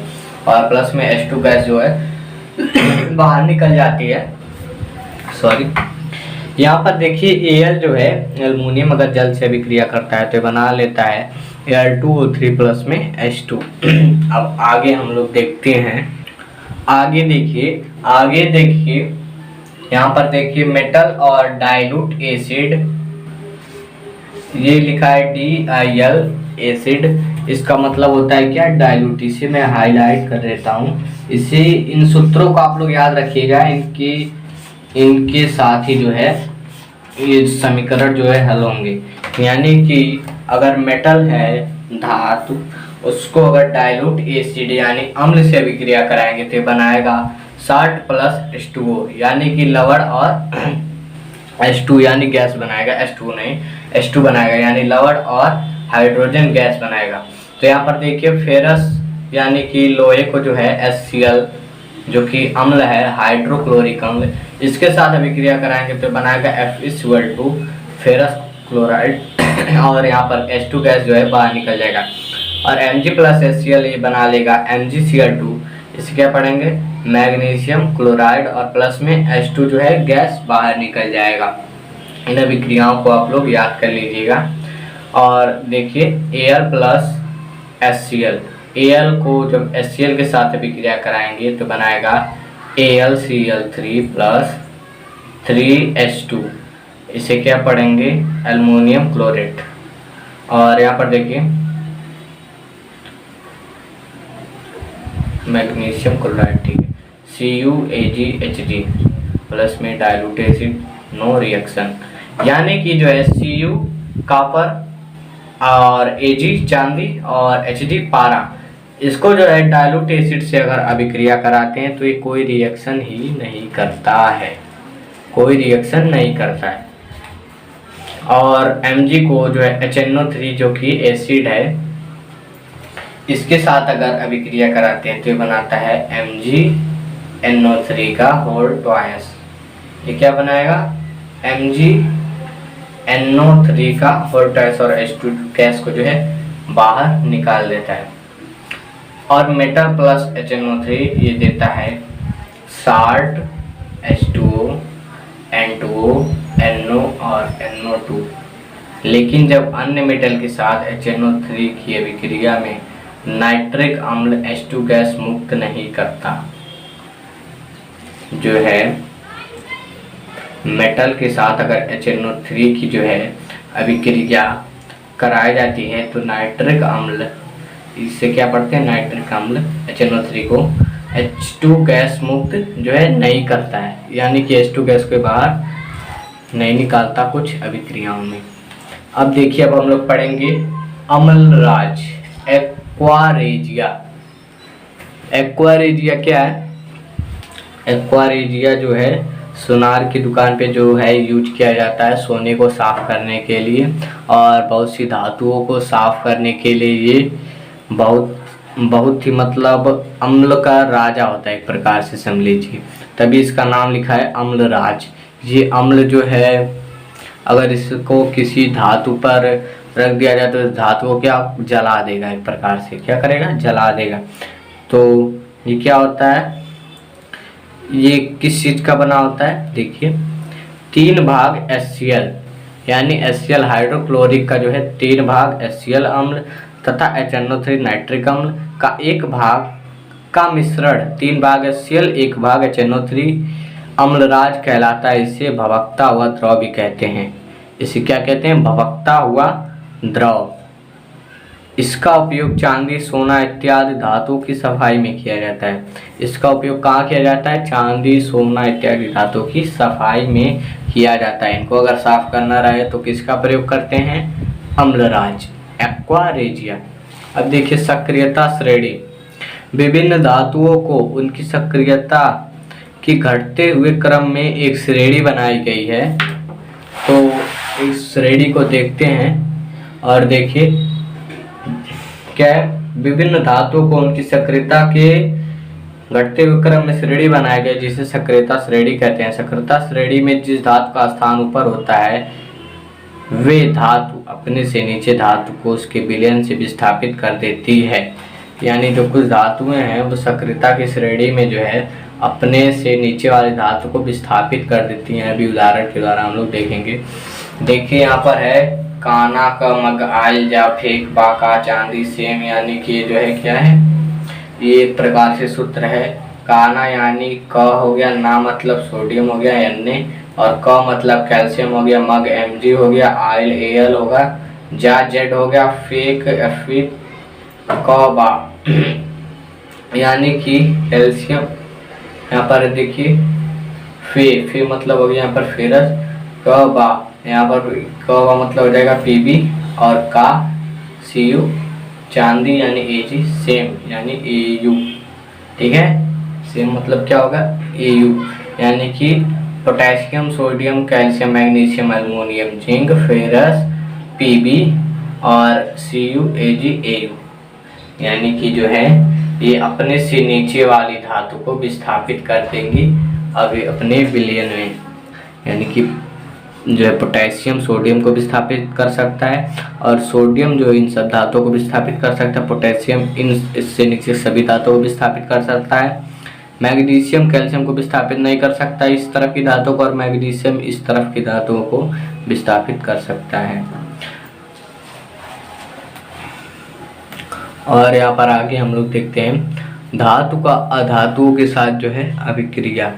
और प्लस में H2 गैस जो है बाहर निकल जाती है। सॉरी, यहाँ पर देखिए Al जो है एल्युमिनियम अगर जल से अभिक्रिया करता है तो बना लेता है Al2O3 प्लस में H2। अब आगे हम लोग देखते हैं, आगे देखिए यहाँ पर देखिए मेटल और डाइल्यूट एसिड, ये लिखा है DIL एसिड, इसका मतलब होता है क्या, डाइल्यूट। इसे मैं हाईलाइट कर देता हूँ, इसे इन सूत्रों को आप लोग याद रखिएगा, इनके साथ ही जो है ये समीकरण जो है हल होंगे। यानी कि अगर मेटल है धातु, उसको अगर डाइल्यूट एसिड यानी अम्ल से अभिक्रिया कराएंगे तो बनाएगा साल्ट प्लस H2O, यानी कि लवण और H2 यानी गैस बनाएगा, H2 नहीं H2 बनाएगा, यानी लवण और हाइड्रोजन गैस बनाएगा। तो यहाँ पर देखिए फेरस यानी कि लोहे को जो है HCl जो कि अम्ल है हाइड्रोक्लोरिक अम्ल, इसके साथ अभिक्रिया कराएंगे तो बनाएगा Fe2 फेरस क्लोराइड और यहाँ पर H2 गैस जो है बाहर निकल जाएगा और Mg प्लस HCl ये बना लेगा MgCl2। इसे क्या पढ़ेंगे, मैग्नीशियम क्लोराइड और प्लस में H2 जो है गैस बाहर निकल जाएगा। इन अभिक्रियाओं को आप लोग याद कर लीजिएगा। और देखिए Al प्लस HCl, Al को जब HCl के साथ अभिक्रिया कराएंगे तो बनाएगा AlCl3 प्लस 3H2। इसे क्या पढ़ेंगे, एल्युमिनियम क्लोरेट। और यहाँ पर देखिए मैग्नीशियम क्लोराइड, ठीक है, CuAgHd प्लस में डाइल्यूट एसिड, नो रिएक्शन। यानी कि जो है Cu कॉपर और Ag चांदी और Hd पारा, इसको जो है डाइल्यूट एसिड से अगर अभिक्रिया कराते हैं तो ये कोई रिएक्शन ही नहीं करता है, कोई रिएक्शन नहीं करता है। और Mg को जो है HNO3 जो कि एसिड है, इसके साथ अगर अभिक्रिया कराते हैं तो ये बनाता है MgNO3 का होल ट्वाइस। ये क्या बनाएगा? MgNO3 का होल ट्वाइस और H2 गैस को जो है बाहर निकाल देता है। और मेटल प्लस HNO3 ये देता है साल्ट H2O, N2O, NO और NO2। लेकिन जब अन्य मेटल के साथ HNO3 की अभिक्रिया में नाइट्रिक अम्ल H2 गैस मुक्त नहीं करता, जो है मेटल के साथ अगर HNO3 की जो है अभिक्रिया कराई जाती है तो नाइट्रिक अम्ल, इससे क्या पढ़ते हैं, नाइट्रिक अम्ल HNO3 को H2 गैस मुक्त जो है नहीं करता है, यानी कि H2 गैस के बाहर नहीं निकालता कुछ अभिक्रियाओं में। अब देखिए, अब हम लोग पढ़ेंगे अम्लराज, एक्वारेजिया। एक्वारेजिया क्या है? एक्वारेजिया जो है सोनार की दुकान पे जो है यूज किया जाता है सोने को साफ करने के लिए, और बहुत सी धातुओं को साफ करने के लिए ये बहुत ही मतलब अम्ल का राजा होता है एक प्रकार से, समझ लीजिए, तभी इसका नाम लिखा है अम्लराज। ये अम्ल जो है अगर इसको किसी धातु पर रख दिया जाए तो धातु को क्या जला देगा, एक प्रकार से क्या करेगा, जला देगा। तो ये क्या होता है, ये किस चीज़ का बना होता है? देखिए, 3 भाग HCl यानी HCl हाइड्रोक्लोरिक का जो है 3 भाग HCl अम्ल तथा HNO3 नाइट्रिक अम्ल का 1 भाग का मिश्रण 3 भाग HCl 1 भाग HNO3 अम्लराज कहलाता है। इसे भभकता हुआ द्रव भी कहते हैं। इसे क्या कहते हैं? भभकता हुआ द्रव। इसका उपयोग चांदी, सोना इत्यादि धातुओं की सफाई में किया जाता है। इसका उपयोग कहाँ किया जाता है? चांदी, सोना इत्यादि धातुओं की सफाई में किया जाता है। इनको अगर साफ करना रहे तो किसका प्रयोग करते हैं? अम्लराज, एक्वारेजिया। अब देखिए सक्रियता श्रेणी। विभिन्न धातुओं को उनकी सक्रियता की घटते हुए क्रम में एक श्रेणी बनाई गई है। तो इस श्रेणी को देखते हैं और देखिए क्या है, विभिन्न धातुओं को उनकी सक्रियता के घटते हुए क्रम में श्रेणी बनाया गया जिसे सक्रियता श्रेणी कहते हैं। सक्रियता श्रेणी में जिस धातु का स्थान ऊपर होता है वे धातु अपने से नीचे धातु को उसके विलयन से विस्थापित कर देती है। यानी जो कुछ धातुएं हैं वो सक्रियता की श्रेणी में जो है अपने से नीचे वाले धातु को विस्थापित कर देती हैं। अभी उदाहरण के द्वारा हम लोग देखेंगे। देखिए यहाँ पर है काना का मग आयल जा फेंक बाका चांदी सेम, यानी कि जो है क्या है, ये एक प्रकार से सूत्र है। काना यानी क हो गया, ना मतलब सोडियम हो गया Na, और क मतलब कैल्शियम हो गया, मग Mg हो गया, आयल Al होगा, जा Z हो गया, फेक Fe, क बा यानी कि कैल्शियम। यहाँ पर देखिए फे मतलब हो गया यहाँ पर फेरस, क बा यहाँ पर क बा मतलब हो जाएगा Pb, और का Cu चांदी यानी Ag, सेम यानी Au। ठीक है, सेम मतलब क्या होगा? Au यानी कि potassium, sodium, calcium, magnesium, aluminium, zinc, ferrous, Pb और Cu Ag Au, यानी कि जो है ये अपने से नीचे वाली धातु को विस्थापित कर देंगी अभी अपने विलयन में। यानी कि जो है पोटेशियम सोडियम को विस्थापित कर सकता है, और सोडियम जो इन सब धातुओं को विस्थापित कर सकता है, पोटेशियम इन इससे नीचे सभी धातुओं को विस्थापित कर सकता है। मैग्नीशियम कैल्शियम को विस्थापित नहीं कर सकता इस तरफ की धातुओं को, और मैग्नीशियम इस तरफ की धातुओं को विस्थापित कर सकता है। और यहाँ पर आगे हम लोग देखते हैं धातु का अधातुओं के साथ जो है अभिक्रिया।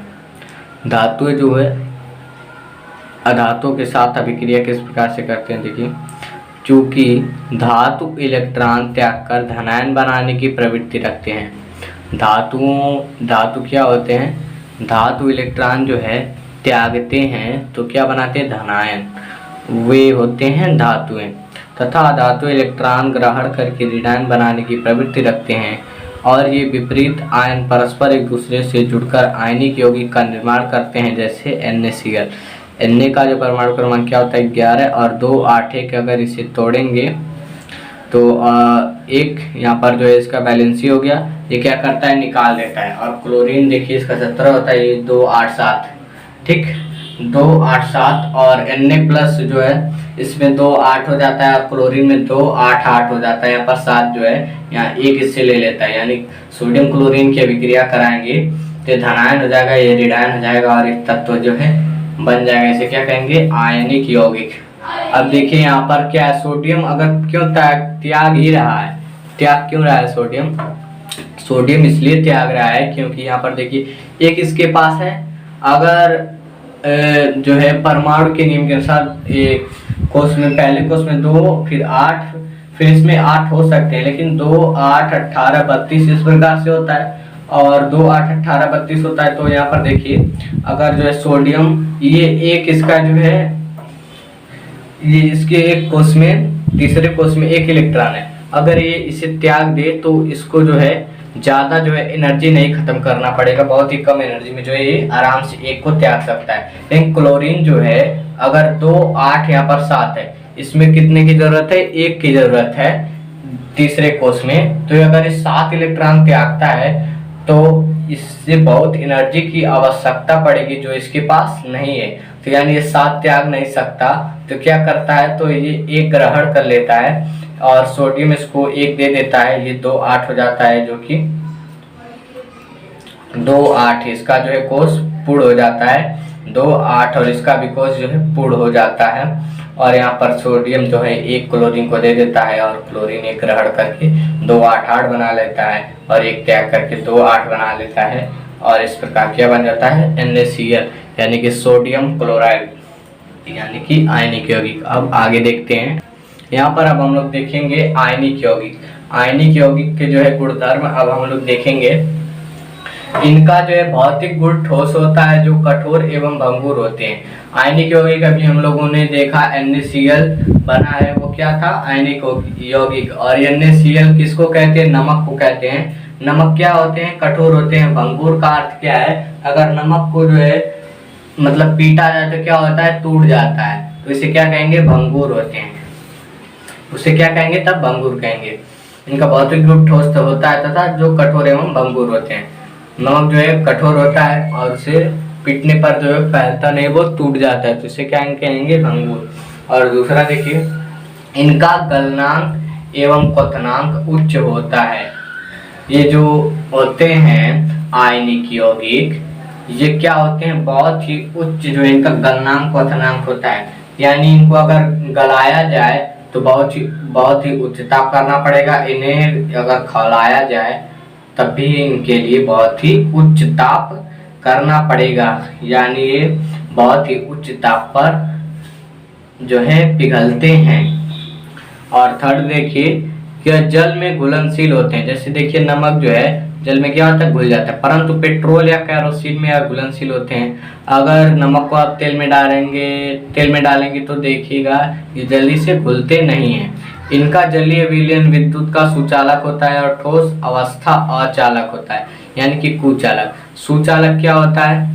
धातुएं जो है अधातुओं के साथ अभिक्रिया किस प्रकार से करते हैं? देखिए, चूंकि धातु इलेक्ट्रॉन त्याग कर धनायन बनाने की प्रवृत्ति रखते हैं। धातु क्या होते हैं? धातु इलेक्ट्रॉन जो है त्यागते हैं तो क्या बनाते हैं? धनायन। वे होते हैं धातुएं। तथा धातु इलेक्ट्रॉन ग्रहण करके ऋणायन बनाने की प्रवृत्ति रखते हैं। और ये विपरीत आयन परस्पर एक दूसरे से जुड़कर आयनिक यौगिक का निर्माण करते हैं, जैसे NaCl। Na का जो परमाणु क्रमांक क्या होता है 11 और 2 8 है कि अगर इसे तोड़ेंगे तो एक यहाँ पर जो है इसका बैलेंसी हो गया, ये क्या करता है निकाल देता है। और क्लोरीन देखिए इसका 17 होता है, ये 2 8 7, ठीक 2 8 7 और Na प्लस जो है इसमें 2 8 हो जाता है और क्लोरीन में 2 8 8 हो जाता है। यहाँ पर 7 जो है यहाँ एक इससे ले लेता है, यानी सोडियम क्लोरीन की अभिक्रिया कराएंगे तो धनायन हो जाएगा, ये ऋणायन हो जाएगा और एक तत्व जो है बन जाएगा। इसे क्या कहेंगे आयनिक यौगिक। अब देखिए यहाँ पर क्या है, सोडियम अगर क्यों त्याग ही रहा है, त्याग क्यों रहा है सोडियम, सोडियम इसलिए त्याग रहा है क्योंकि यहाँ पर देखिए एक इसके पास है, अगर जो है परमाणु के नियम के अनुसार एक कोष में पहले कोष में 2 फिर 8 फिर इसमें 8 हो सकते हैं, लेकिन 2 8 18 32 इस प्रकार से होता है और 2 8 18 32 होता है। तो यहाँ पर देखिए अगर जो है सोडियम ये एक इसका जो है ये इसके एक कोष में तीसरे कोष में एक इलेक्ट्रॉन है, अगर ये इसे त्याग दे तो इसको जो है ज़्यादा जो है एनर्जी नहीं खत्म करना पड़ेगा, बहुत ही कम एनर्जी में जो है ये आराम से एक को त्याग सकता है। लेकिन क्लोरीन जो है अगर 2 8 यहाँ पर 7 है, इसमें कितने की जरूरत है, एक की जरूरत है तीसरे कोष में, तो अगर ये 7 इलेक्ट्रॉन त्यागता है तो इससे बहुत एनर्जी की आवश्यकता पड़ेगी जो इसके पास नहीं है, तो यानी ये 7 त्याग नहीं सकता। तो क्या करता है, तो ये एक ग्रहण कर लेता है और सोडियम इसको एक दे देता है, ये 2 8 हो जाता है, जो कि 2 8 इसका जो है कोष पूर्ण हो जाता है, 2 8 और इसका भी कोष जो है पूर्ण हो जाता है। और यहाँ पर सोडियम जो है एक क्लोरीन को दे देता है और क्लोरीन एक ग्रहण करके 2 8 8 बना लेता है और एक त्याग करके 2 8 बना लेता है और इस प्रकार क्या बन जाता है NaCl, यानी कि सोडियम क्लोराइड, यानी कि आयनिक यौगिक। अब आगे देखते हैं, यहाँ पर अब हम लोग देखेंगे आयनिक यौगिक। आयनिक यौगिक के जो है गुणधर्म अब हम लोग देखेंगे। इनका जो है भौतिक गुण ठोस होता है जो कठोर एवं भंगुर होते हैं। आयनिक यौगिक अभी हम लोगों ने देखा NaCl बना है, वो क्या था आयनिक यौगिक। और NaCl किसको कहते हैं, नमक को कहते हैं। नमक क्या होते हैं, कठोर होते हैं। भंगुर का अर्थ क्या है, अगर नमक को जो है मतलब पीटा जाए तो क्या होता है, टूट जाता है, तो इसे क्या कहेंगे भंगुर होते हैं, उसे क्या कहेंगे तब भंगुर कहेंगे। इनका भौतिक रूप ठोस होता है तथा जो कठोर एवं भंगुर होते हैं। नमक जो है कठोर होता है और उसे पीटने पर जो है फैलता नहीं, वो टूट जाता है, तो इसे क्या कहेंगे भंगुर। और दूसरा देखिए, इनका गलनांक एवं क्वथनांक उच्च होता है। ये जो होते हैं आयनिक यौगिक, ये क्या होते हैं बहुत ही उच्च जो इनका गलनांक क्वथनांक होता है, यानी इनको अगर गलाया जाए तो बहुत ही उच्च ताप करना पड़ेगा। इन्हें अगर खौलाया जाए तब भी इनके लिए बहुत ही उच्च ताप करना पड़ेगा, यानी ये बहुत ही उच्च ताप पर जो है पिघलते हैं। और थर्ड देखिए कि जल में घुलनशील होते हैं। जैसे देखिए नमक जो है जल में क्या होता है, घुल जाता है, परंतु पेट्रोल या कैरोसिन में घुलनशील होते हैं। अगर नमक को आप तेल में डालेंगे तो देखिएगा ये जल्दी से घुलते नहीं हैं। इनका जलीय विलयन विद्युत का सुचालक होता है और ठोस अवस्था अचालक होता है, यानी कि कुचालक। सुचालक क्या होता है,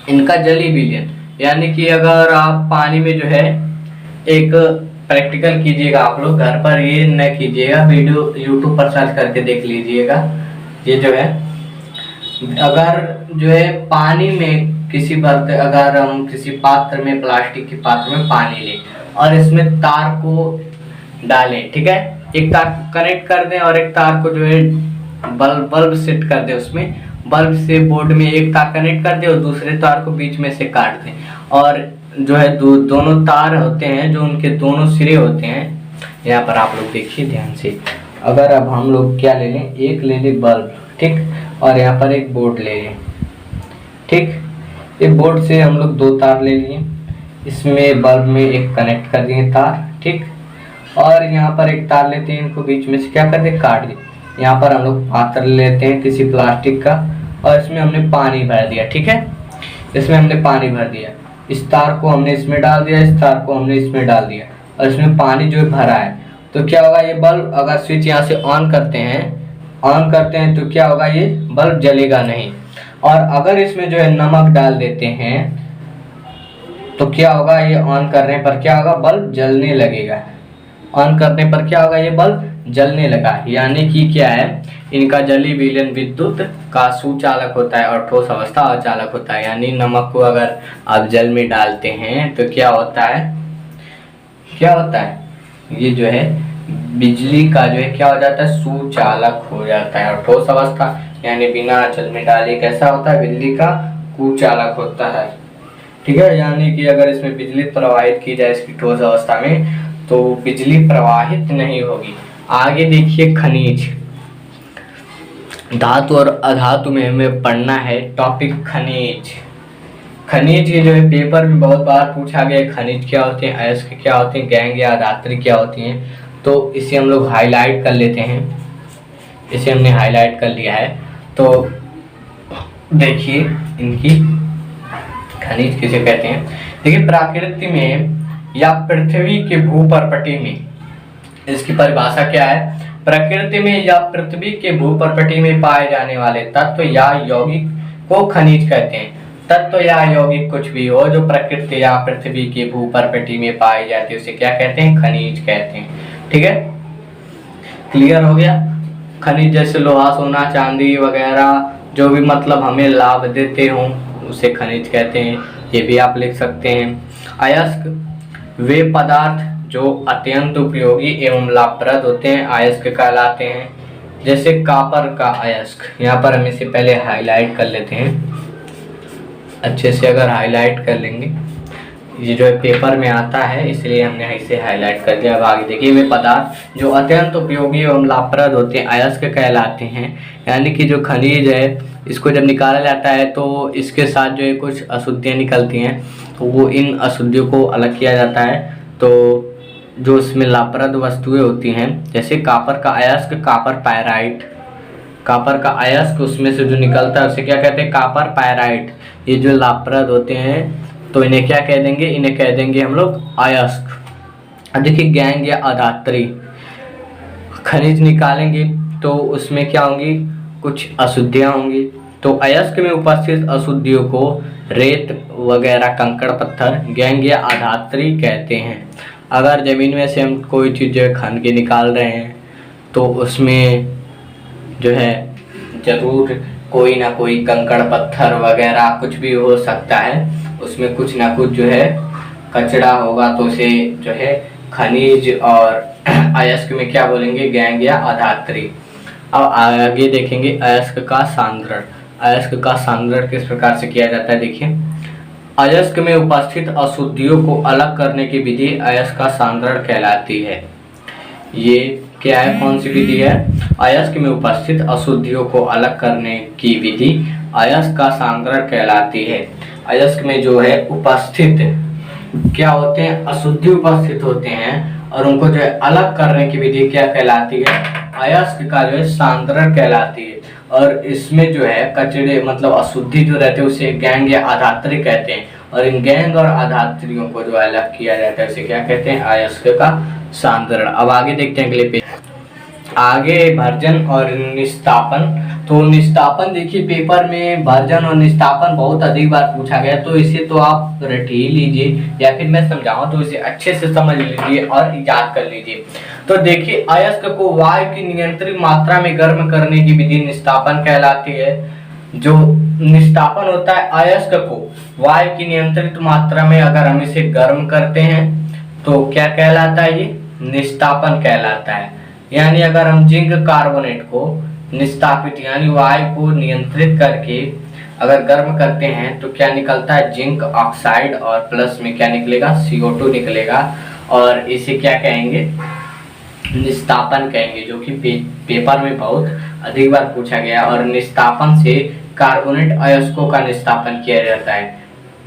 इनका जलीय विलयन, यानी कि अगर आप पानी में जो है एक प्रैक्टिकल कीजिएगा, आप लोग घर पर ये न कीजिएगा, वीडियो यूट्यूब पर सर्च करके देख लीजिएगा। ये जो है अगर जो है पानी में किसी बर्तन, अगर हम किसी पात्र में प्लास्टिक के पात्र में पानी लें और इसमें तार को डालें, ठीक है, एक तार कनेक्ट कर दें और एक तार को जो है बल्ब सेट कर दें, उसमें बल्ब से बोर्ड में एक तार कनेक्ट कर दें और दूसरे तार को बीच में से काट दें, और जो है दोनों तार होते हैं जो उनके दोनों सिरे होते हैं। यहाँ पर आप लोग देखिए ध्यान से, अगर अब हम लोग क्या ले लें, एक ले लें बल्ब, ठीक, और यहाँ पर एक बोर्ड ले लें, ठीक, एक बोर्ड से हम लोग 2 तार ले लिए, इसमें बल्ब में एक कनेक्ट कर दिए तार, ठीक, और यहाँ पर एक तार लेते हैं, इनको बीच में से क्या कर दें, काट दें। यहाँ पर हम लोग पात्र लेते हैं किसी प्लास्टिक का और इसमें हमने पानी भर दिया, ठीक है, इसमें हमने पानी भर दिया, इस तार को हमने इसमें डाल दिया, इस तार को हमने इसमें डाल दिया और इसमें पानी जो भरा है, तो क्या होगा, ये बल्ब अगर स्विच यहाँ से ऑन करते हैं ऑन करते हैं तो क्या होगा, ये बल्ब जलेगा नहीं। और अगर इसमें जो है नमक डाल देते हैं तो क्या होगा, ये ऑन करने पर क्या होगा, बल्ब जलने लगेगा। ऑन करने पर क्या होगा, ये बल्ब जलने लगा। यानी कि क्या है, इनका जली विलयन विद्युत का सुचालक होता है और ठोस अवस्था अचालक होता है। यानी नमक को अगर आप जल में डालते हैं तो क्या होता है, क्या होता है, ये जो है बिजली का जो है क्या हो जाता है, सुचालक हो जाता है। और ठोस अवस्था यानी बिना जल में डाले कैसा होता है, बिजली का कुचालक होता है। ठीक है, यानी कि अगर इसमें बिजली प्रवाहित की जाए इसकी ठोस अवस्था में तो बिजली प्रवाहित नहीं होगी। आगे देखिए खनिज, धातु और अधातु में हमें पढ़ना है टॉपिक खनिज। खनिज ये जो है पेपर में बहुत बार पूछा गया, खनिज क्या होते हैं, अयस्क क्या होते हैं, गैंग या धात्री क्या होती हैं। तो इसे हम लोग हाईलाइट कर लेते हैं, इसे हमने हाईलाइट कर लिया है। तो देखिए इनकी खनिज किसे कहते हैं। देखिए प्रकृति में या पृथ्वी के भूपर्पटी में, इसकी परिभाषा क्या है, प्रकृति में या पृथ्वी के भूपर्पटी में पाए जाने वाले तत्व या यौगिक को खनिज कहते हैं। तत्व या यौगिक कुछ भी हो जो प्रकृति या पृथ्वी के भूपर्पटी में पाए जाते हैं उसे क्या कहते हैं, खनिज कहते हैं। ठीक है, क्लियर हो गया। खनिज जैसे लोहा, सोना, चांदी वगैरह जो भी मतलब हमें लाभ देते हों उसे खनिज कहते हैं, ये भी आप लिख सकते हैं। अयस्क वे पदार्थ जो अत्यंत उपयोगी एवं लाभप्रद होते हैं अयस्क कहलाते हैं। जैसे कॉपर का अयस्क, यहाँ पर हम इसे पहले हाईलाइट कर लेते हैं अच्छे से। अगर हाईलाइट कर लेंगे, ये जो है पेपर में आता है इसलिए हमने इसे हाईलाइट कर दिया। अब आगे देखिए, वे पदार्थ जो अत्यंत उपयोगी एवं लाभप्रद होते हैं अयस्क कहलाते हैं। यानी कि जो खनिज है इसको जब निकाला जाता है तो इसके साथ जो है कुछ अशुद्धियाँ निकलती हैं, तो वो इन अशुद्धियों को अलग किया जाता है। तो जो इसमें लाभप्रद वस्तुएं होती हैं, जैसे कॉपर का अयस्क, कॉपर पायराइट, कॉपर का अयस्क उसमें से जो निकलता है उसे क्या कहते हैं, कॉपर पायराइट। ये जो लाभप्रद होते हैं तो इन्हें क्या कह देंगे, इन्हें कह देंगे हम लोग अयस्क। अब देखिए गैंग या अधात्री, खनिज निकालेंगे तो उसमें क्या होंगी, कुछ अशुद्धियाँ होंगी। तो अयस्क में उपस्थित अशुद्धियों को रेत वगैरह, कंकड़ पत्थर, गैंग या अधात्री कहते हैं। अगर ज़मीन में से हम कोई चीज़ जो है खन के निकाल रहे हैं तो उसमें जो है ज़रूर कोई ना कोई कंकड़ पत्थर वगैरह कुछ भी हो सकता है, उसमें कुछ ना कुछ जो है कचरा होगा तो उसे जो है खनिज और अयस्क में क्या बोलेंगे, गैंग या अधात्री। अब आगे देखेंगे अयस्क का सांद्रण। अयस्क का सांद्रण किस प्रकार से किया जाता है, देखिए अयस्क में उपस्थित अशुद्धियों को अलग करने की विधि अयस्क का सांद्रण कहलाती है। ये क्या है, कौन सी विधि है, अयस्क में उपस्थित अशुद्धियों को अलग करने की विधि अयस्क का सांद्रण कहलाती है। अयस्क में जो है उपस्थित क्या होते हैं, अशुद्धि उपस्थित होते हैं और उनको जो है अलग करने की विधि क्या कहलाती है, अयस्क का जो है सांद्रण कहलाती है। और इसमें जो है कचरे मतलब अशुद्धि जो रहते हैं उसे गैंग या अधात्री कहते हैं, और इन गैंग और अधात्रियों को जो अलग किया जाता है उसे क्या कहते हैं, अयस्क का सांद्रण। अब आगे देखते हैं अगले पेज। आगे भर्जन और निस्तापन। तो निस्तापन देखिए पेपर में भर्जन और निस्तापन बहुत अधिक बार पूछा गया, तो इसे तो आप रट ही लीजिए या फिर मैं समझाऊं तो इसे अच्छे से समझ लीजिए और याद कर लीजिए। तो देखिए अयस्क को वायु की नियंत्रित मात्रा में गर्म करने की विधि निस्तापन कहलाती है। जो निस्तापन होता है अयस्क को वायु की नियंत्रित मात्रा में अगर हम इसे गर्म करते हैं तो क्या कहलाता है, ये निस्तापन कहलाता है। यानी अगर हम जिंक कार्बोनेट को निस्तापित यानी वायु को नियंत्रित करके अगर गर्म करते हैं तो क्या निकलता है, जिंक ऑक्साइड, और प्लस में क्या निकलेगा, CO2 निकलेगा, और इसे क्या कहेंगे, निस्तापन कहेंगे, जो कि पेपर में बहुत अधिक बार पूछा गया। और निस्तापन से कार्बोनेट अयस्कों का निस्तापन किया जाता है।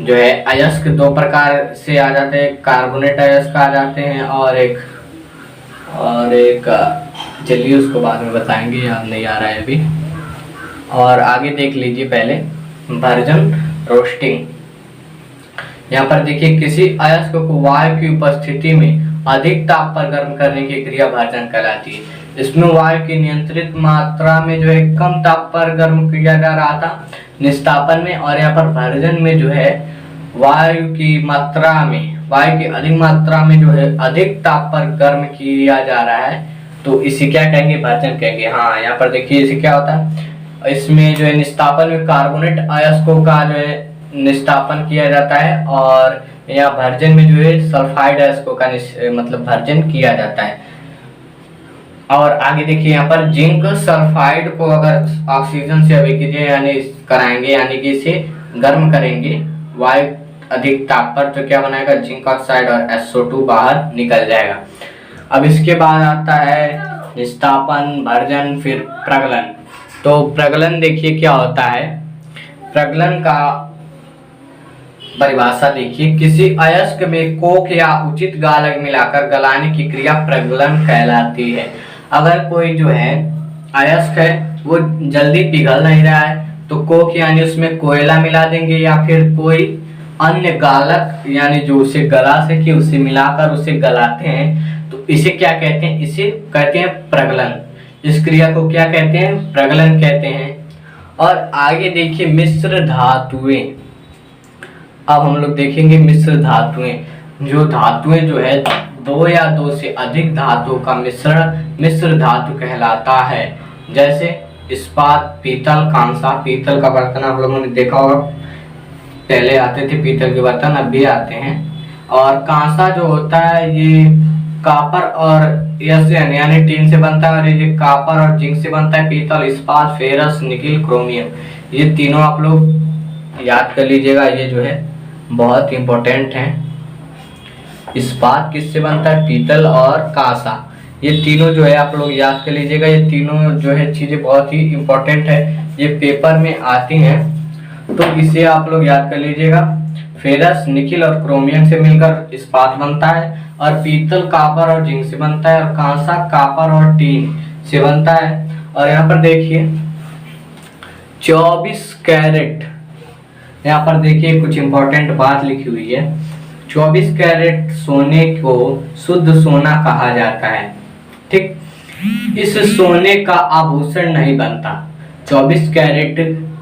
जो है अयस्क दो प्रकार से आ जाते हैं, कार्बोनेट अयस्क आ जाते हैं और एक चलिए उसको बाद में बताएंगे, याद नहीं आ रहा है अभी। और आगे देख लीजिए पहले भर्जन रोस्टिंग। यहाँ पर देखिए किसी अयस्क को वायु की उपस्थिति में अधिक ताप पर गर्म करने की क्रिया भर्जन कहलाती है। इसमें वायु की नियंत्रित मात्रा में जो है कम ताप पर गर्म किया जा रहा था निस्तापन में, और यहाँ पर भर्जन में जो है वायु की अधिक मात्रा में जो है अधिक ताप पर गर्म किया जा रहा है, तो इसे क्या कहेंगे, भर्जन कहेंगे। हाँ, यहाँ पर देखिए इसे क्या होता है, इसमें जो है निस्तापन में कार्बोनेट अयस्कों का जो है निस्तापन किया जाता है, और यहाँ भर्जन में जो है सल्फाइड अयस्कों का मतलब भर्जन किया जाता है। और आगे देखिए यहाँ पर जिंक सल्फाइड को अगर ऑक्सीजन से अभिक्रिया यानी कराएंगे, यानी कि इसे गर्म करेंगे वायु अधिक ताप पर, तो क्या बनाएगा, जिंक ऑक्साइड और SO2 बाहर निकल जाएगा। अब इसके बाद आता है निस्तापन, भर्जन, फिर प्रगलन। तो प्रगलन देखिए क्या होता है, प्रगलन का परिभाषा देखिए, किसी अयस्क में कोक या उचित गालक मिलाकर गलाने की क्रिया प्रगलन कहलाती है। अगर कोई जो है अयस्क है वो जल्दी पिघल नहीं रहा है तो कोक यानी उसमें कोयला मिला देंगे, या फिर कोई अन्य गालक यानी जो उसे गला सके उसे मिलाकर उसे गलाते हैं, तो इसे क्या कहते हैं, इसे कहते हैं प्रगलन। इस क्रिया को क्या कहते हैं, प्रगलन कहते हैं। और आगे देखिए मिश्र धातुएं। अब हम लोग देखेंगे मिश्र धातुएं। जो धातुएं जो है दो या दो से अधिक धातुओं का मिश्रण मिश्र धातु कहलाता है। जैसे इस्पात, पीतल, कांसा। पीतल का बर्तन आप लोगों ने देखा होगा, पहले आते थे पीतल के बर्तन, अब भी आते हैं। और कांसा जो होता है ये कॉपर और यानी टीन से बनता है, और ये कॉपर और जिंक से बनता है। पीतल, इस्पात, फेरस, निकिल, क्रोमियम, ये तीनों आप लोग याद कर लीजिएगा, ये जो है बहुत इंपॉर्टेंट है। इस्पात किससे बनता है, पीतल और कांसा, ये तीनों जो है आप लोग याद कर लीजिएगा। ये तीनों जो है चीजें बहुत ही इंपॉर्टेंट है, ये पेपर में आती हैं, तो इसे आप लोग याद कर लीजिएगा। फेरस, निकिल और क्रोमियम से मिलकर इस्पात बनता है, और पीतल कॉपर और जिंक से बनता है, और कांसा कॉपर और टीन से बनता है। और यहाँ पर देखिए 24 कैरेट, यहाँ पर देखिए कुछ इंपॉर्टेंट बात लिखी हुई है। 24 कैरेट सोने को शुद्ध सोना कहा जाता है, ठीक। इस सोने का आभूषण नहीं बनता। 24 कैरेट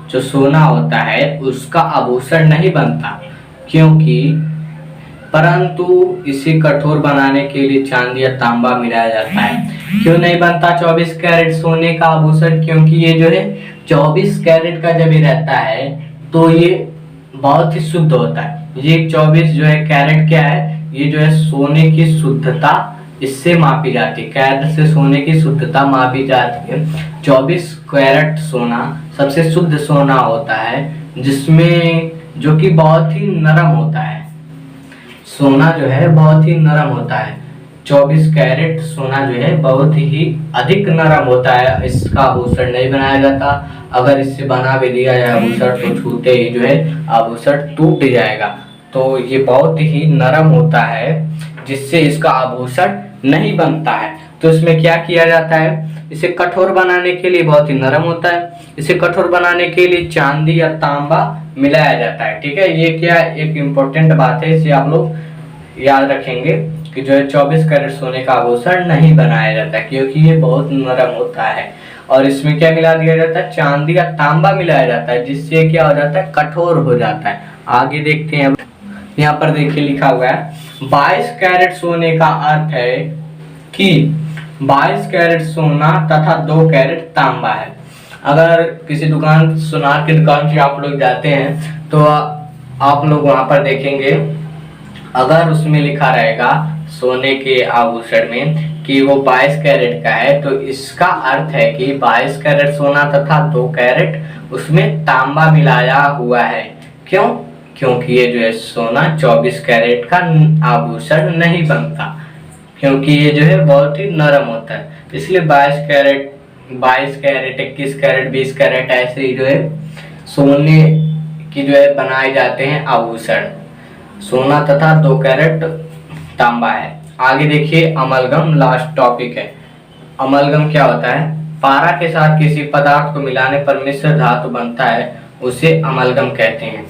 जो सोना होता है उसका आभूषण नहीं बनता, क्योंकि परंतु इसे कठोर बनाने के लिए चांदी या तांबा मिलाया जाता है। क्यों नहीं बनता 24 कैरेट सोने का आभूषण, क्योंकि ये जो है 24 कैरेट का जब ये रहता है तो ये बहुत ही शुद्ध होता है। ये 24 जो है कैरेट क्या है, ये जो है सोने की शुद्धता इससे मापी जाती है, कैरेट से सोने की शुद्धता मापी जाती है। 24 कैरेट सोना सबसे शुद्ध सोना होता है, जिसमें जो कि बहुत ही नरम होता है। सोना जो है बहुत ही नरम होता है। 24 कैरेट सोना जो है बहुत ही अधिक नरम होता है, इसका आभूषण नहीं बनाया जाता। अगर इससे बना भी दिया जाए आभूषण तो छूते ही जो है आभूषण टूट जाएगा। तो ये बहुत ही नरम होता है, जिससे इसका आभूषण नहीं बनता है। तो इसमें क्या किया जाता है, इसे कठोर बनाने के लिए, बहुत ही नरम होता है, इसे कठोर बनाने के लिए चांदी या तांबा मिलाया जाता है, ठीक है। ये क्या एक इम्पोर्टेंट बात है, इसे आप लोग याद रखेंगे कि जो है 24 कैरेट सोने का आभूषण नहीं बनाया जाता, क्योंकि ये बहुत नरम होता है। और इसमें क्या मिला दिया जाता है, चांदी या तांबा मिलाया जाता है, जिससे क्या हो जाता है, कठोर हो जाता है। आगे देखते हैं, यहाँ पर देखिए लिखा हुआ है 22 कैरेट सोने का अर्थ है कि 22 कैरेट सोना तथा 2 कैरेट तांबा है। अगर किसी दुकान, सुनार की दुकान से आप लोग जाते हैं तो आप लोग वहां पर देखेंगे, अगर उसमें लिखा रहेगा सोने के आभूषण में कि वो 22 कैरेट का है, तो इसका अर्थ है कि 22 कैरेट सोना तथा 2 कैरेट उसमें तांबा मिलाया हुआ है। क्यों? क्योंकि ये जो है सोना 24 कैरेट का आभूषण नहीं बनता, क्योंकि ये जो है बहुत ही नरम होता है। इसलिए 22 कैरेट, 21 कैरेट, 20 कैरेट ऐसे ही जो है सोने की जो है बनाए जाते हैं आभूषण। सोना तथा 2 कैरेट तांबा है। आगे देखिए अमलगम, लास्ट टॉपिक है। अमलगम क्या होता है, पारा के साथ किसी पदार्थ को मिलाने पर मिश्र धातु बनता है, उसे अमलगम कहते हैं।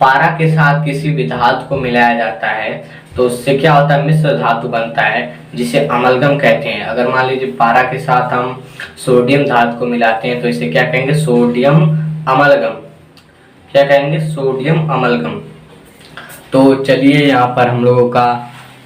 पारा के साथ किसी भी धातु को मिलाया जाता है तो उससे क्या होता है, मिश्र धातु बनता है जिसे अमलगम कहते हैं। अगर मान लीजिए पारा के साथ हम सोडियम धातु को मिलाते हैं तो इसे क्या कहेंगे, सोडियम अमलगम। क्या कहेंगे, सोडियम अमलगम। तो चलिए यहाँ पर हम लोगों का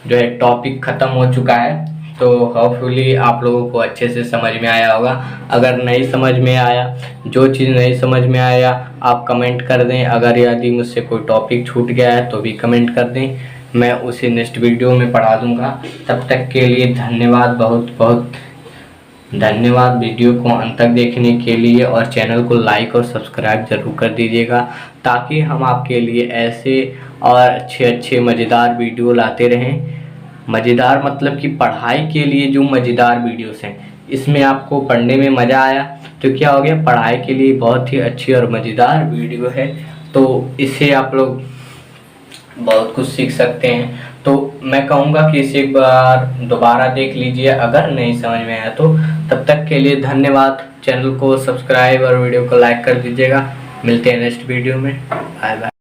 जो है टॉपिक खत्म हो चुका है। तो होपफुली आप लोगों को अच्छे से समझ में आया होगा। अगर नहीं समझ में आया, जो चीज़ नहीं समझ में आया आप कमेंट कर दें। अगर यदि मुझसे कोई टॉपिक छूट गया है तो भी कमेंट कर दें, मैं उसे नेक्स्ट वीडियो में पढ़ा दूंगा। तब तक के लिए धन्यवाद, बहुत बहुत धन्यवाद वीडियो को अंत तक देखने के लिए, और चैनल को लाइक और सब्सक्राइब ज़रूर कर दीजिएगा ताकि हम आपके लिए ऐसे और अच्छे अच्छे मज़ेदार वीडियो लाते रहें। मज़ेदार मतलब कि पढ़ाई के लिए जो मज़ेदार वीडियोस हैं, इसमें आपको पढ़ने में मज़ा आया तो क्या हो गया, पढ़ाई के लिए बहुत ही अच्छी और मज़ेदार वीडियो है। तो इससे आप लोग बहुत कुछ सीख सकते हैं। तो मैं कहूँगा कि इसे एक बार दोबारा देख लीजिए अगर नहीं समझ में आया तो। तब तक के लिए धन्यवाद। चैनल को सब्सक्राइब और वीडियो को लाइक कर दीजिएगा। मिलते हैं नेक्स्ट वीडियो में। Bye bye.